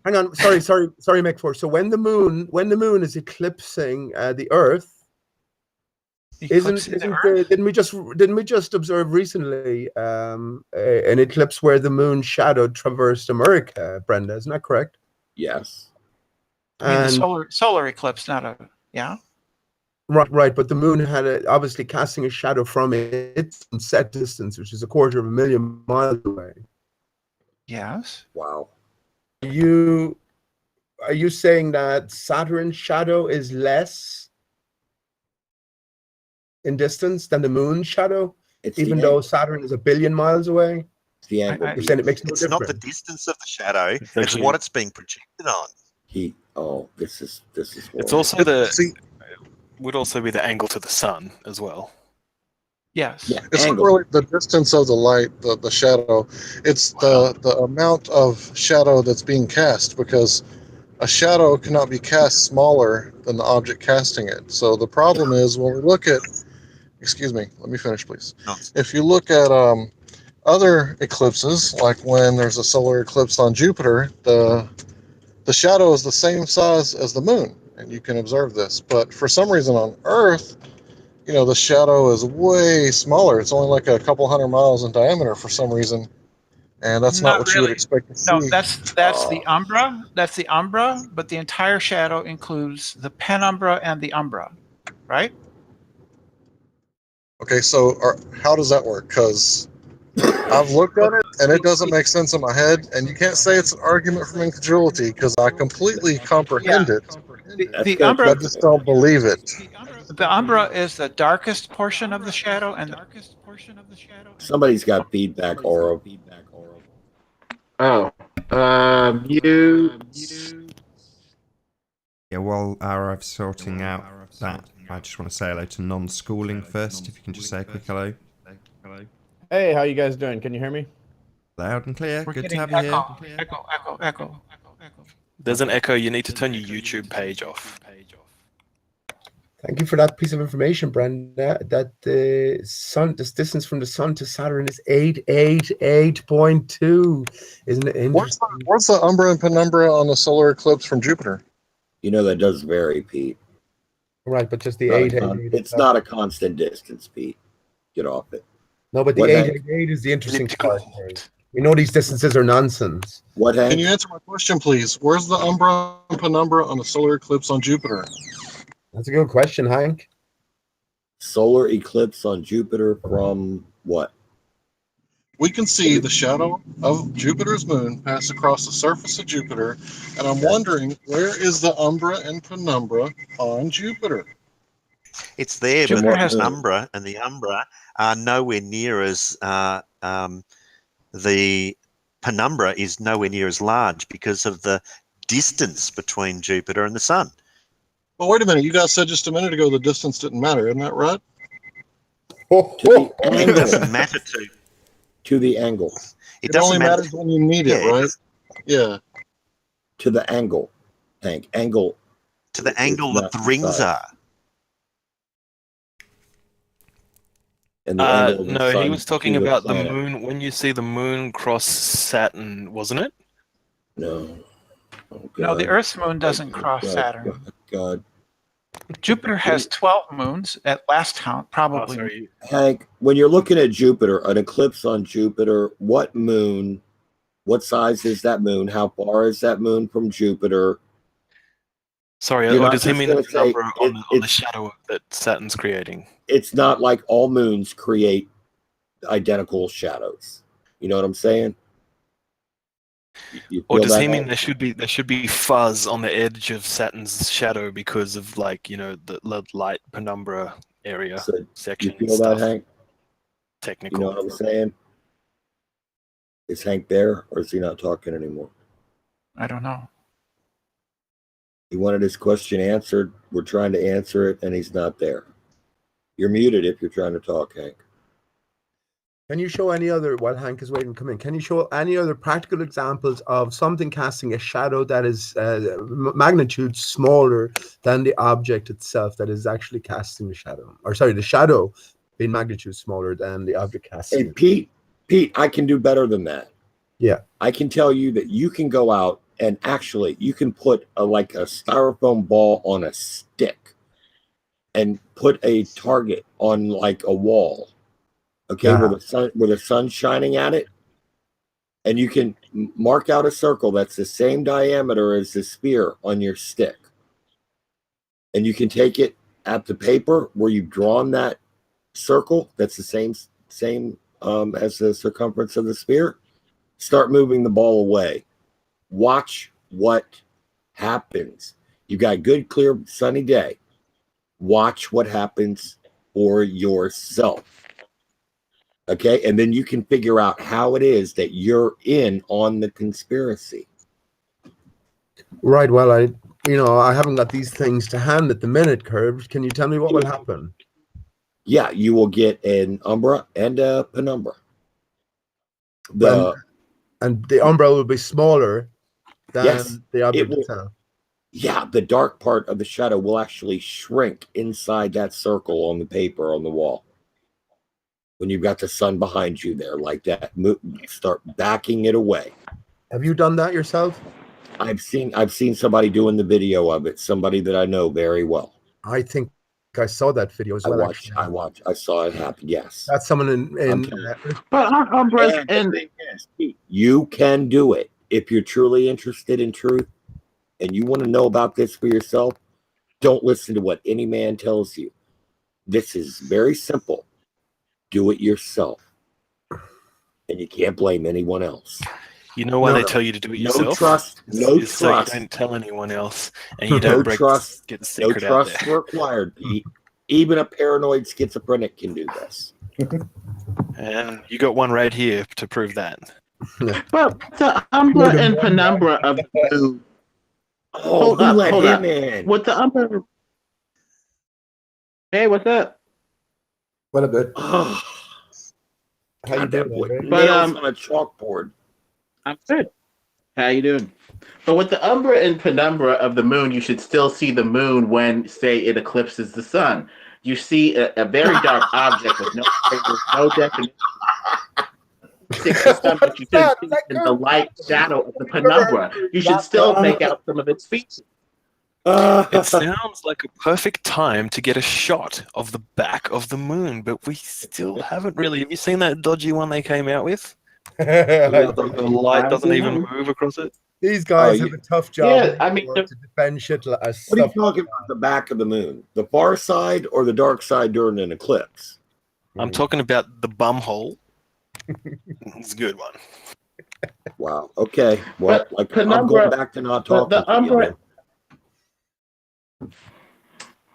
Mick. So when the moon is eclipsing the Earth, didn't we just observe recently an eclipse where the moon shadow traversed America, Brenda? Isn't that correct? Yes. I mean, the solar eclipse, not a Right, but the moon had obviously casting a shadow from its set distance, which is 250,000 miles away. Yes. Wow. Are you saying that Saturn's shadow is less in distance than the moon's shadow, even though Saturn is 1 billion miles away? The angle. You're saying it makes no It's difference. not the distance of the shadow; it's what it's being projected on. This is. It's also would also be the angle to the sun as well. Yes. Yeah, it's not really the distance of the light, the shadow. It's the amount of shadow that's being cast, because a shadow cannot be cast smaller than the object casting it. So the problem is when we look at, excuse me, let me finish, please. No. If you look at other eclipses, like when there's a solar eclipse on Jupiter, the shadow is the same size as the moon, and you can observe this. But for some reason on Earth, the shadow is way smaller. It's only like a couple hundred miles in diameter for some reason, and that's not what you would expect to see. No, that's the umbra. That's the umbra, but the entire shadow includes the penumbra and the umbra, right? Okay, so how does that work? Because I've looked at it, and it doesn't make sense in my head, and you can't say it's an argument from incredulity, because I completely comprehend it. The umbra, I just don't believe it. The umbra is the darkest portion of the shadow, and Somebody's got feedback, Oro. Yeah, while Ara's sorting out that, I just want to say hello to non-schooling first. If you can just say a quick hello. Hey, how you guys doing? Can you hear me? Loud and clear. We're Good to getting have you here. echo. There's an echo. You need to turn your YouTube page off. Thank you for that piece of information, Brenda. That the sun, this distance from the sun to Saturn is 888.2. Isn't it interesting? What's the umbra and penumbra on the solar eclipse from Jupiter? You know that does vary, Pete. Right, but just the Not a 888. it's not a constant distance, Pete. Get off it. No, but the What, Hank? 888 is the interesting part. We know these distances are nonsense. What, Hank? Can you answer my question, please? Where's the umbra and penumbra on the solar eclipse on Jupiter? That's a good question, Hank. Solar eclipse on Jupiter from what? We can see the shadow of Jupiter's moon pass across the surface of Jupiter, and I'm wondering, where is the umbra and penumbra on Jupiter? It's there, Jupiter but has the no- umbra and the umbra are nowhere near as the penumbra is nowhere near as large because of the distance between Jupiter and the sun. Well, wait a minute. You guys said just a minute ago the distance didn't matter. Isn't that right? It doesn't matter to the angle. It It doesn't only matter. matters when you need it, Yeah, right? Yeah. To the angle, Hank. Angle. To the angle not that the rings size. are. And the angle of the No, he sun was talking to the about the planet. moon. When you see the moon cross Saturn, wasn't it? No. Oh, No, the God. Earth's moon doesn't cross God, Saturn. God. Jupiter has 12 moons at last count, probably. Hank, when you're looking at Jupiter, an eclipse on Jupiter, what moon, what size is that moon? How far is that moon from Jupiter? Sorry, You're or not does he just mean gonna the say number on the shadow that Saturn's creating? It's not like all moons create identical shadows. You know what I'm saying? You Or feel does that, he mean Hank? there should be fuzz on the edge of Saturn's shadow because of the light penumbra area So, you section feel and that, stuff? Hank? Technical. You know what I'm saying? Is Hank there, or is he not talking anymore? I don't know. He wanted his question answered. We're trying to answer it, and he's not there. You're muted if you're trying to talk, Hank. Can you show any other, while Hank is waiting to come in, can you show any other practical examples of something casting a shadow that is magnitude smaller than the object itself that is actually casting the shadow? Or sorry, the shadow being magnitude smaller than the object casting it. Pete, I can do better than that. Yeah. I can tell you that you can go out and actually you can put a styrofoam ball on a stick and put a target on like a wall, okay, Yeah. where the sun's shining at it, and you can mark out a circle that's the same diameter as the sphere on your stick, and you can take it at the paper where you've drawn that circle that's the same as the circumference of the sphere. Start moving the ball away. Watch what happens. You got a good, clear, sunny day. Watch what happens for yourself. Okay, and then you can figure out how it is that you're in on the conspiracy. Right. Well, I haven't got these things to hand at the minute, Curbs. Can you tell me what will happen? Yeah, you will get an umbra and a penumbra. And the umbra will be smaller than Yes, the object it will. itself. Yeah, the dark part of the shadow will actually shrink inside that circle on the paper on the wall. When you've got the sun behind you there like that, start backing it away. Have you done that yourself? I've seen somebody doing the video of it, somebody that I know very well. I think I saw that video as well. I saw it happen. Yes. That's someone in But aren't umbras And you can do it if you're truly interested in truth and you want to know about this for yourself. Don't listen to what any man tells you. This is very simple. Do it yourself. And you can't blame anyone else. You know why they tell you to do it yourself? No trust. No It's so you trust. don't tell anyone else, and you don't get the secret no out trust there. required, Pete. Even a paranoid schizophrenic can do this. And you got one right here to prove that. But the umbra and penumbra of the moon. Hold up. in. With the umbra. Hey, what's up? What a bit. How you doing, Andre? But, Nails on a chalkboard. I'm good. How you doing? But with the umbra and penumbra of the moon, you should still see the moon when, say, it eclipses the sun. You see a very dark object with no definition. The sun, but you should see in the light shadow of the penumbra. You should still make out some of its features. It sounds like a perfect time to get a shot of the back of the moon, but we still haven't really. Have you seen that dodgy one they came out with? The light doesn't even move across it. These guys have a tough job. Yeah, I mean, to defend shit like What are you stuff. talking about? The back of the moon, the far side, or the dark side during an eclipse? I'm talking about the bum hole. It's a good one. Wow. Okay. Well, But I'm penumbra- going back to not but talking. the to you umbra-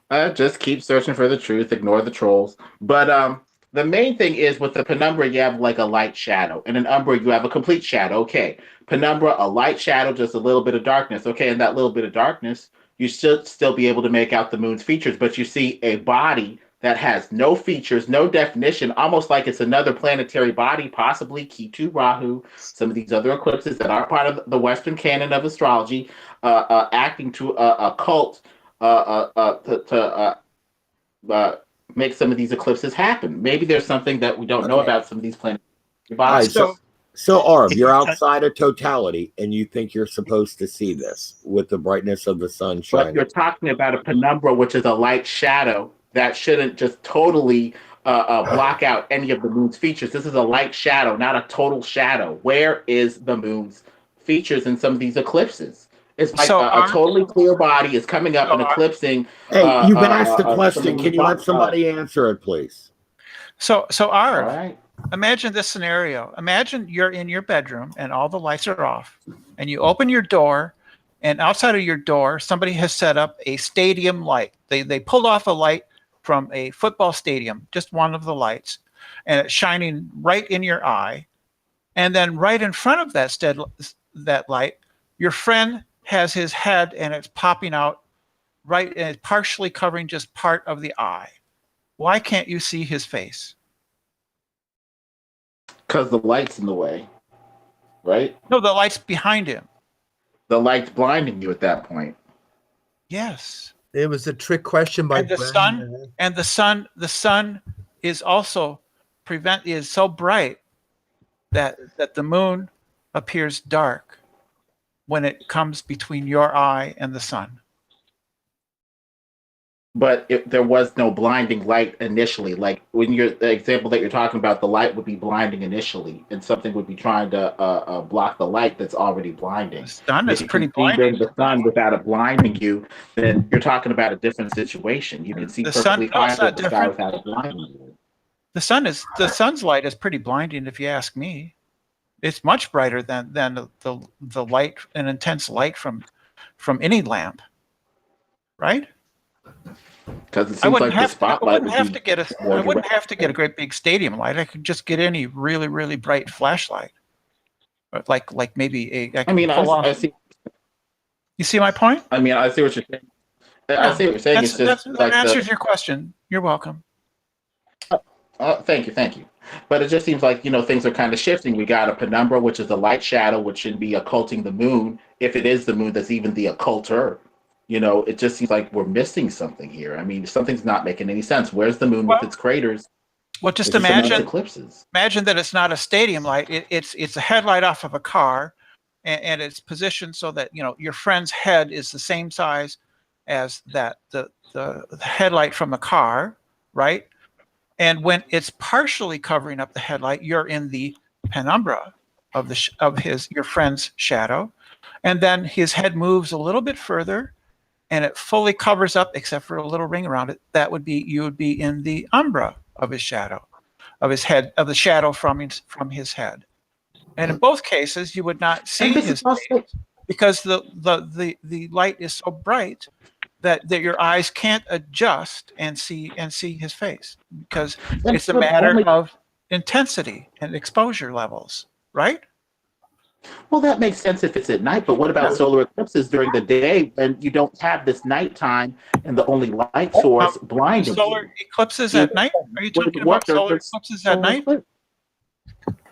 then. Just keep searching for the truth, ignore the trolls. But the main thing is with the penumbra, you have like a light shadow. In an umbra, you have a complete shadow. Okay. Penumbra, a light shadow, just a little bit of darkness. Okay, and that little bit of darkness, you should still be able to make out the moon's features, but you see a body that has no features, no definition, almost like it's another planetary body, possibly Ketu, Rahu, some of these other eclipses that aren't part of the Western canon of astrology, acting to a cult to make some of these eclipses happen. Maybe there's something that we don't know about some of these planetary bodies. So Arv, you're outside of totality, and you think you're supposed to see this with the brightness of the sun But shining. you're talking about a penumbra, which is a light shadow that shouldn't just totally block out any of the moon's features. This is a light shadow, not a total shadow. Where is the moon's features in some of these eclipses? It's like a totally clear body is coming up and eclipsing. Hey, you've asked the some of question. these Can you let spots. somebody answer it, please? So Arv, right. Imagine this scenario. Imagine you're in your bedroom and all the lights are off, and you open your door, and outside of your door, somebody has set up a stadium light. They pulled off a light from a football stadium, just one of the lights, and it's shining right in your eye. And then right in front of that light, your friend has his head and it's popping out right, and it's partially covering just part of the eye. Why can't you see his face? Because the light's in the way, right? No, the light's behind him. The light's blinding you at that point. Yes. It was a trick question by And the sun is also is so bright that the moon appears dark when it comes between your eye and the sun. But there was no blinding light initially. Like when the example that you're talking about, the light would be blinding initially, and something would be trying to block the light that's already blinding. The sun is pretty blinding. The sun without it blinding you, then you're talking about a different situation. You can see perfectly fine with the sky without it blinding you. The sun's light is pretty blinding, if you ask me. It's much brighter than the light, an intense light from any lamp, right? Because it seems like the spotlight I wouldn't have to get a great big stadium light. I could just get any really, really bright flashlight, like maybe I see. You see my point? I mean, I see what you're saying. I see what you're saying. That answers your question. You're welcome. Thank you. But it just seems like, things are kind of shifting. We got a penumbra, which is a light shadow, which should be occulting the moon. If it is the moon, that's even the occulter. It just seems like we're missing something here. I mean, something's not making any sense. Where's the moon with its craters? Well, just imagine eclipses. Imagine that it's not a stadium light. It's a headlight off of a car, and it's positioned so that your friend's head is the same size as the headlight from the car, right? And when it's partially covering up the headlight, you're in the penumbra of your friend's shadow, and then his head moves a little bit further, and it fully covers up except for a little ring around it. You would be in the umbra of his shadow, of his head, of the shadow from his head. And in both cases, you would not see his face because the light is so bright that your eyes can't adjust and see his face, because it's a matter of intensity and exposure levels, right? Well, that makes sense if it's at night, but what about solar eclipses during the day when you don't have this nighttime and the only light source blinding solar you? eclipses at night? Are you talking about solar eclipses at night?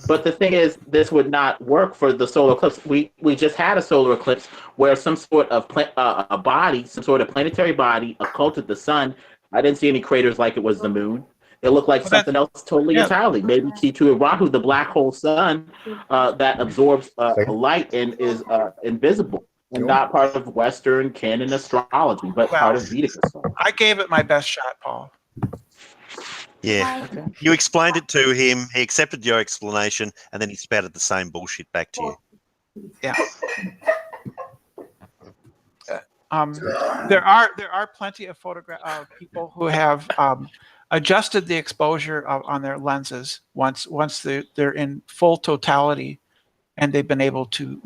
But the thing is, this would not work for the solar eclipse. We just had a solar eclipse where some sort of a body, some sort of planetary body, occulted the sun. I didn't see any craters like it was the moon. It looked like something else totally entirely. Maybe T2 Rahu, the black hole sun that absorbs light and is invisible and not part of Western canon astrology, but part of Vedic astrology. I gave it my best shot, Paul. Yeah. You explained it to him. He accepted your explanation, and then he spouted the same bullshit back to you. Yeah. There are plenty of people who have adjusted the exposure on their lenses once they're in full totality, and they've been able to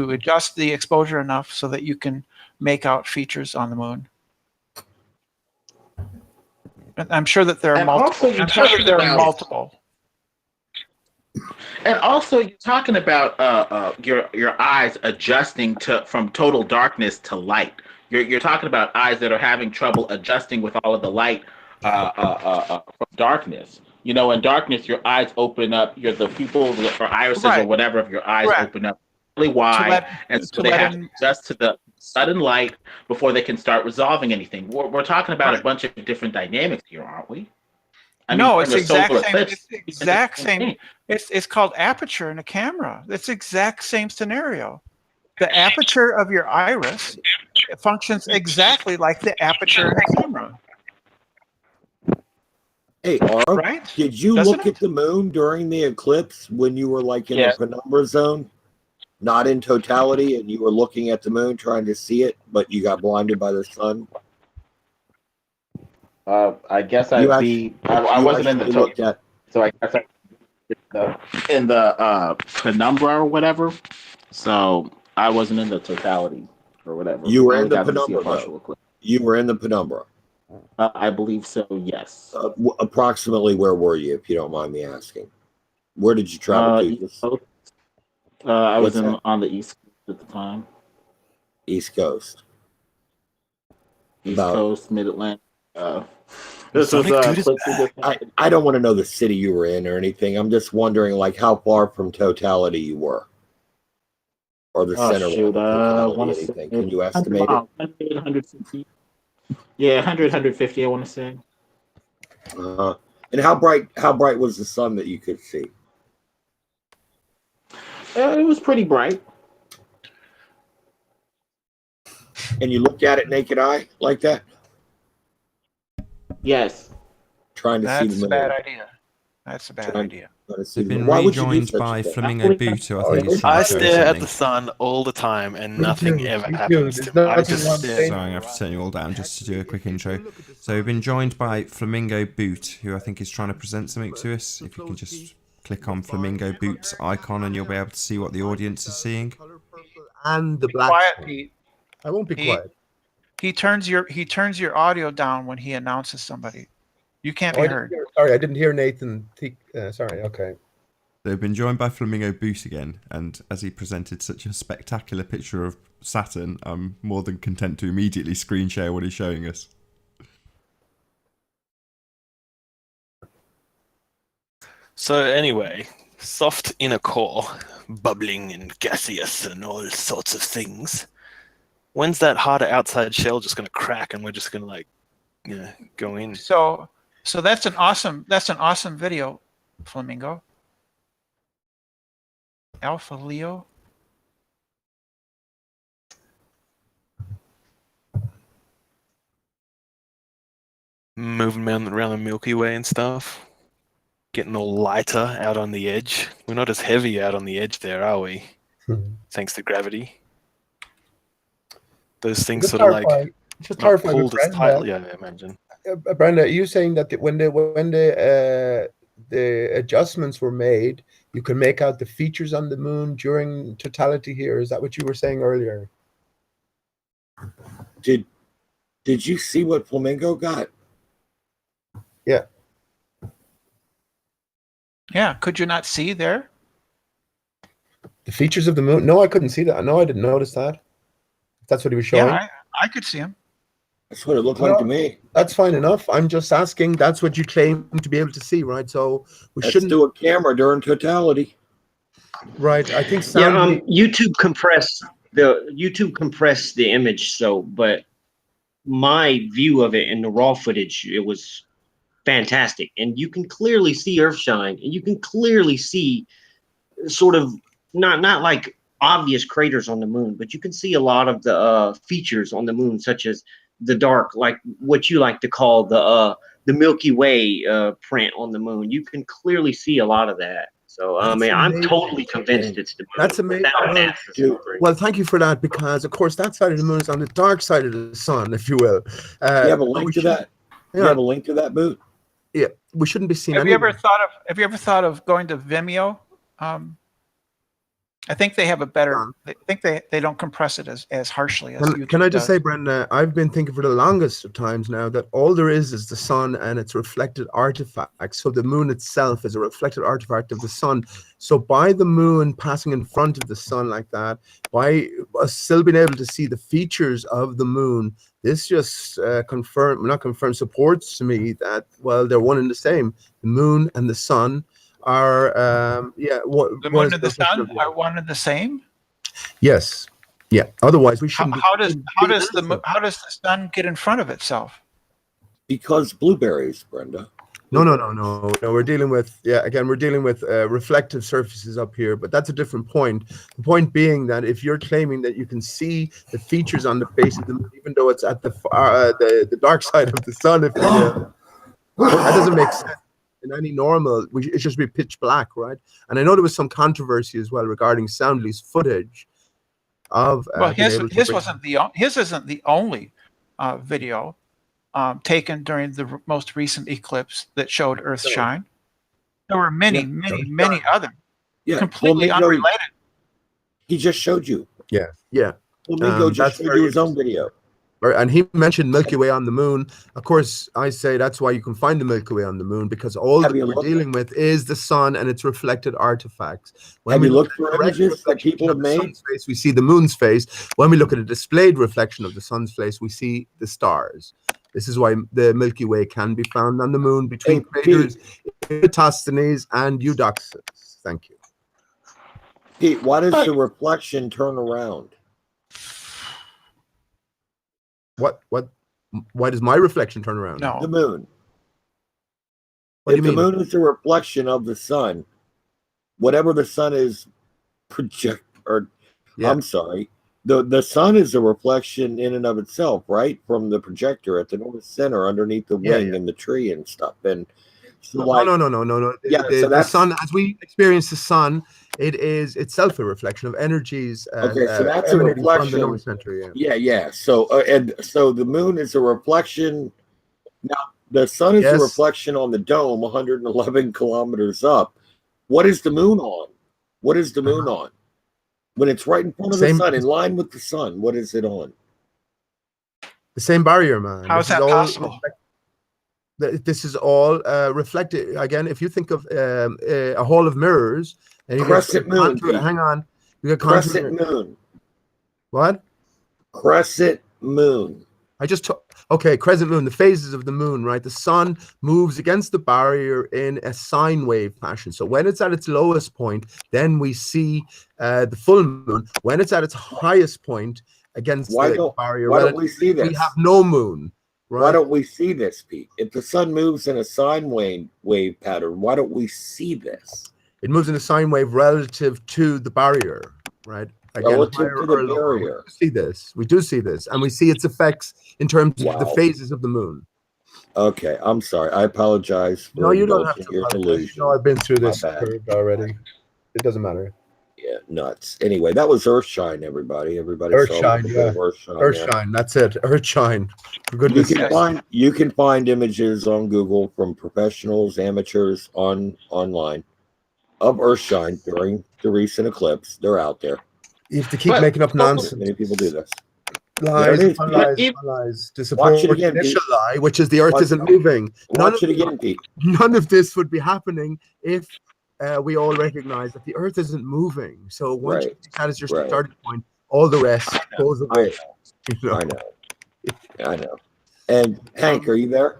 adjust the exposure enough so that you can make out features on the moon. I'm sure that there are multiple. I'm sure that there are multiple. And also, you're talking about your eyes adjusting from total darkness to light. You're talking about eyes that are having trouble adjusting with all of the light from darkness. You know, in darkness, your eyes open up. The pupils or irises or whatever of your eyes open up really wide, and so they have to adjust to the sudden light before they can start resolving anything. We're talking about a bunch of different dynamics here, aren't we? No, it's the exact same. It's called aperture in a camera. It's the exact same scenario. The aperture of your iris functions exactly like the aperture in a camera. Hey, Arv, did you look at the moon during the eclipse when you were like in the penumbra zone? Not in totality, and you were looking at the moon trying to see it, but you got blinded by the sun? I guess I wasn't in the total, so I guess in the penumbra or whatever. So I wasn't in the totality or whatever. You were in the penumbra, though. You were in the penumbra. I believe so. Yes. Approximately where were you, if you don't mind me asking? Where did you travel to? I was on the East Coast at the time. East Coast. East Coast, Mid-Atlantic. This was I don't want to know the city you were in or anything. I'm just wondering, like, how far from totality you were, or the center of totality. Anything? Can you estimate it? 150. Yeah, 150. I want to say. And how bright was the sun that you could see? It was pretty bright. And you looked at it naked eye like that? Yes. Trying to see the moon. That's a bad idea. That's a bad idea. They've been rejoined by Flamingo Boot, who I think is I stare at the sun all the time and nothing ever happens to me. Sorry, I have to turn you all down just to do a quick intro. So we've been joined by Flamingo Boot, who I think is trying to present something to us. If you can just click on Flamingo Boot's icon and you'll be able to see what the audience is seeing. And the black. Quiet, Pete. I won't be quiet. He turns your audio down when he announces somebody. You can't be heard. Sorry, I didn't hear Nathan. Sorry, okay. They've been joined by Flamingo Boot again, and as he presented such a spectacular picture of Saturn, I'm more than content to immediately screen share what he's showing us. So anyway, soft inner core, bubbling and gaseous and all sorts of things. When's that harder outside shell just going to crack and we're just going to go in? So that's an awesome video, Flamingo. Alpha Leo. Moving around the Milky Way and stuff. Getting all lighter out on the edge. We're not as heavy out on the edge there, are we? Thanks to gravity. Those things sort of like just clarify pulled as tightly, I imagine. Brenda, are you saying that when the adjustments were made, you can make out the features on the moon during totality here? Is that what you were saying earlier? Did you see what Flamingo got? Yeah. Yeah, could you not see there? The features of the moon? No, I couldn't see that. No, I didn't notice that. That's what he was showing. Yeah, I could see him. That's what it looked like to me. That's fine enough. I'm just asking. That's what you claim to be able to see, right? So we shouldn't do a camera during totality. Right. I think Yeah, sound. YouTube compressed the image, but my view of it in the raw footage, it was fantastic, and you can clearly see Earthshine, and you can clearly see sort of not like obvious craters on the moon, but you can see a lot of the features on the moon, such as the dark, like what you like to call the Milky Way print on the moon. You can clearly see a lot of that. So I mean, I'm totally convinced it's the moon. That's amazing. Well, thank you for that, because of course that side of the moon is on the dark side of the sun, if you will. You have a link to that? You have a link to that boot? Yeah, we shouldn't be seeing. Have you ever thought of going to Vimeo? I think they have a better. I think they don't compress it as harshly as YouTube Can I just does. say, Brenda, I've been thinking for the longest of times now that all there is the sun and its reflected artifacts. So the moon itself is a reflected artifact of the sun. So by the moon passing in front of the sun like that, by us still being able to see the features of the moon, this just supports to me that, well, they're one and the same. The moon and the sun are The moon and the sun are one and the same. Yes. Yeah. Otherwise, we shouldn't. How does the sun get in front of itself? Because blueberries, Brenda. No. We're dealing with reflective surfaces up here, but that's a different point. The point being that if you're claiming that you can see the features on the face of the moon, even though it's at the dark side of the sun, if you will, that doesn't make sense. In any normal, it should be pitch black, right? And I know there was some controversy as well regarding Soundly's footage of. His isn't the only video taken during the most recent eclipse that showed Earthshine. There were many other, completely unrelated. He just showed you. Yeah. Flamingo just showed you his own video. And he mentioned Milky Way on the moon. Of course, I say that's why you can find the Milky Way on the moon, because all that we're dealing with is the sun and its reflected artifacts. When Have we you look looked for images that people have made? Face, we see the moon's face. When we look at a displayed reflection of the sun's face, we see the stars. This is why the Milky Way can be found on the moon between craters Eratosthenes and Eudoxus. Thank you. Pete, why does the reflection turn around? Why does my reflection turn around? No. The moon. What do If you the mean? moon is a reflection of the sun, whatever the sun is I'm sorry. The sun is a reflection in and of itself, right? From the projector at the north center underneath the wing and the tree and stuff. And so no. Yeah, so the sun, as we experience the sun, it is itself a reflection of energies. Okay, so that's a emanating reflection. from the north center. Yeah. So so the moon is a reflection. Now the sun is a reflection on the dome, 111 kilometers up. What is the moon on? What is the moon on? When it's right in front of the sun, in line with the sun, what is it on? The same barrier, man. How is that possible? This is all reflected. Again, if you think of a hall of mirrors, and you Crescent moon. Hang on. You got Crescent moon. What? Crescent moon. Crescent moon, the phases of the moon, right? The sun moves against the barrier in a sine wave fashion. So when it's at its lowest point, then we see the full moon. When it's at its highest point against the barrier, why don't we see this? We have no moon. Right? Why don't we see this, Pete? If the sun moves in a sine wave pattern, why don't we see this? It moves in a sine wave relative to the barrier, right? Again, relative to the barrier. We do see this, and we see its effects in terms of the phases of the moon. Okay, I'm sorry. I apologize. No, you don't have to your apologize. delusion. No, I've been through this curve already. It doesn't matter. Yeah, nuts. Anyway, that was Earthshine, everybody. Earthshine, yeah. Earthshine, that's it. Earthshine. For goodness sake. You can find images on Google from professionals, amateurs online of Earthshine during the recent eclipse. They're out there. You have to keep making up nonsense. Many people do this. Lies. To support the initial lie, which is the Earth isn't moving. None of this would be happening if we all recognize that the Earth isn't moving. So once you take that as your starting point, all the rest goes away. I know. And Hank, are you there?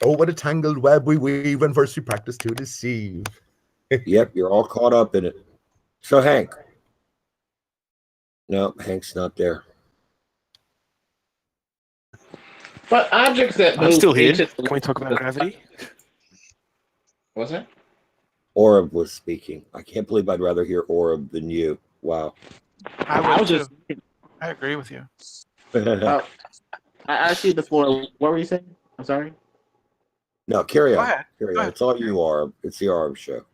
Oh, what a tangled web we weave when first we practice to deceive. Yep, you're all caught up in it. So, Hank. No, Hank's not there. But objects that move I'm still here. into Can we talk about gravity? What's that? Orb was speaking. I can't believe I'd rather hear Orb than you. Wow. I would too. I agree with you. I see the floor. What were you saying? I'm sorry. No, carry Go on. ahead. Carry Go on. ahead. It's all you, Orb. It's the Orb show.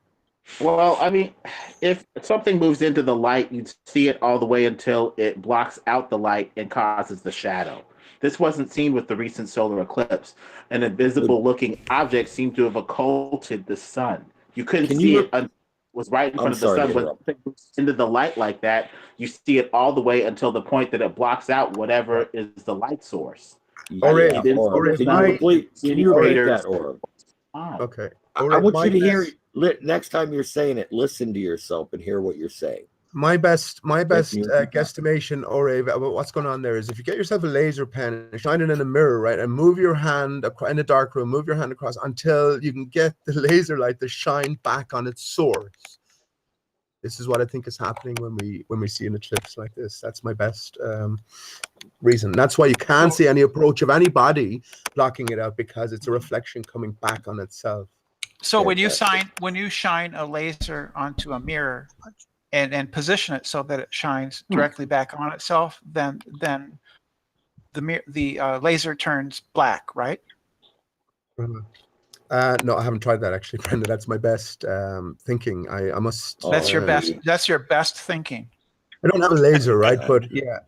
Well, I mean, if something moves into the light, you'd see it all the way until it blocks out the light and causes the shadow. This wasn't seen with the recent solar eclipse. An invisible-looking object seemed to have occulted the sun. You couldn't see it. Was right in front of the sun. When it moves into the light like that, you see it all the way until the point that it blocks out whatever is the light source. Orb, Can you repeat that, Orb? Okay. I want you to hear. Next time you're saying it, listen to yourself and hear what you're saying. My best guesstimation, Orave, about what's going on there is if you get yourself a laser pen and shine it in a mirror, right, and move your hand in a dark room, move your hand across until you can get the laser light to shine back on its source. This is what I think is happening when we see an eclipse like this. That's my best reason. That's why you can't see any approach of any body blocking it out, because it's a reflection coming back on itself. So when you shine a laser onto a mirror and position it so that it shines directly back on itself, then the laser turns black, right? No, I haven't tried that actually, Brenda. That's my best thinking. I must. That's your best. That's your best thinking. I don't have a laser, right? But yeah.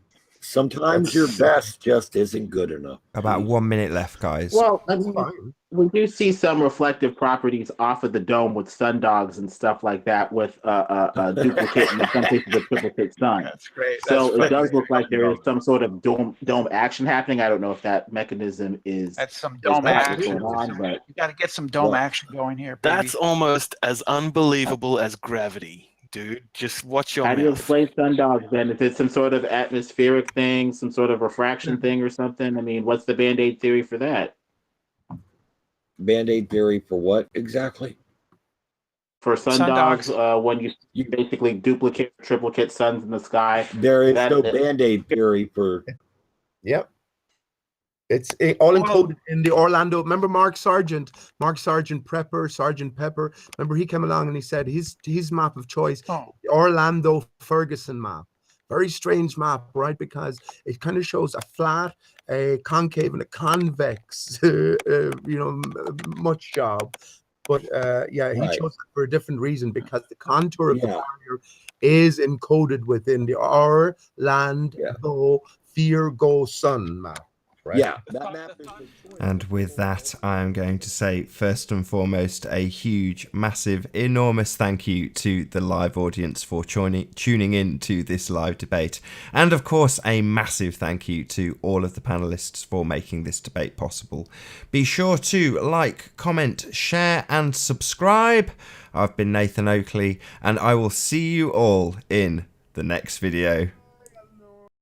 Sometimes your best just isn't good enough. About 1 minute left, guys. Well, I mean, we do see some reflective properties off of the dome with sundogs and stuff like that with a duplicate and in some cases a triplicate sun. That's great. So it does look like there is some sort of dome action happening. I don't know if that mechanism is. That's some dome action. But You got to get some dome action going here. Baby. That's almost as unbelievable as gravity. Dude, just watch your how do you mouth. explain sundogs then? Is it some sort of atmospheric thing, some sort of refraction thing or something? I mean, what's the Band-Aid theory for that? Band-Aid theory for what exactly? For sundogs, when you basically duplicate, triplicate suns in the sky. There is no Band-Aid theory for... Yep. It's all encoded in the Orlando. Remember Mark Sargent Prepper, Sergeant Pepper. Remember he came along and he said his map of choice, the Orlando Ferguson map. Very strange map, right? Because it kind of shows a flat, a concave, and a convex, much job. But he chose it for a different reason, because the contour of the barrier is encoded within the Orlando Virgo Sun map. Right. Yeah, that map is And with that, I am going to say, first and foremost, a huge, massive, enormous thank you to the live audience for tuning in to this live debate. And of course, a massive thank you to all of the panelists for making this debate possible. Be sure to like, comment, share, and subscribe. I've been Nathan Oakley, and I will see you all in the next video.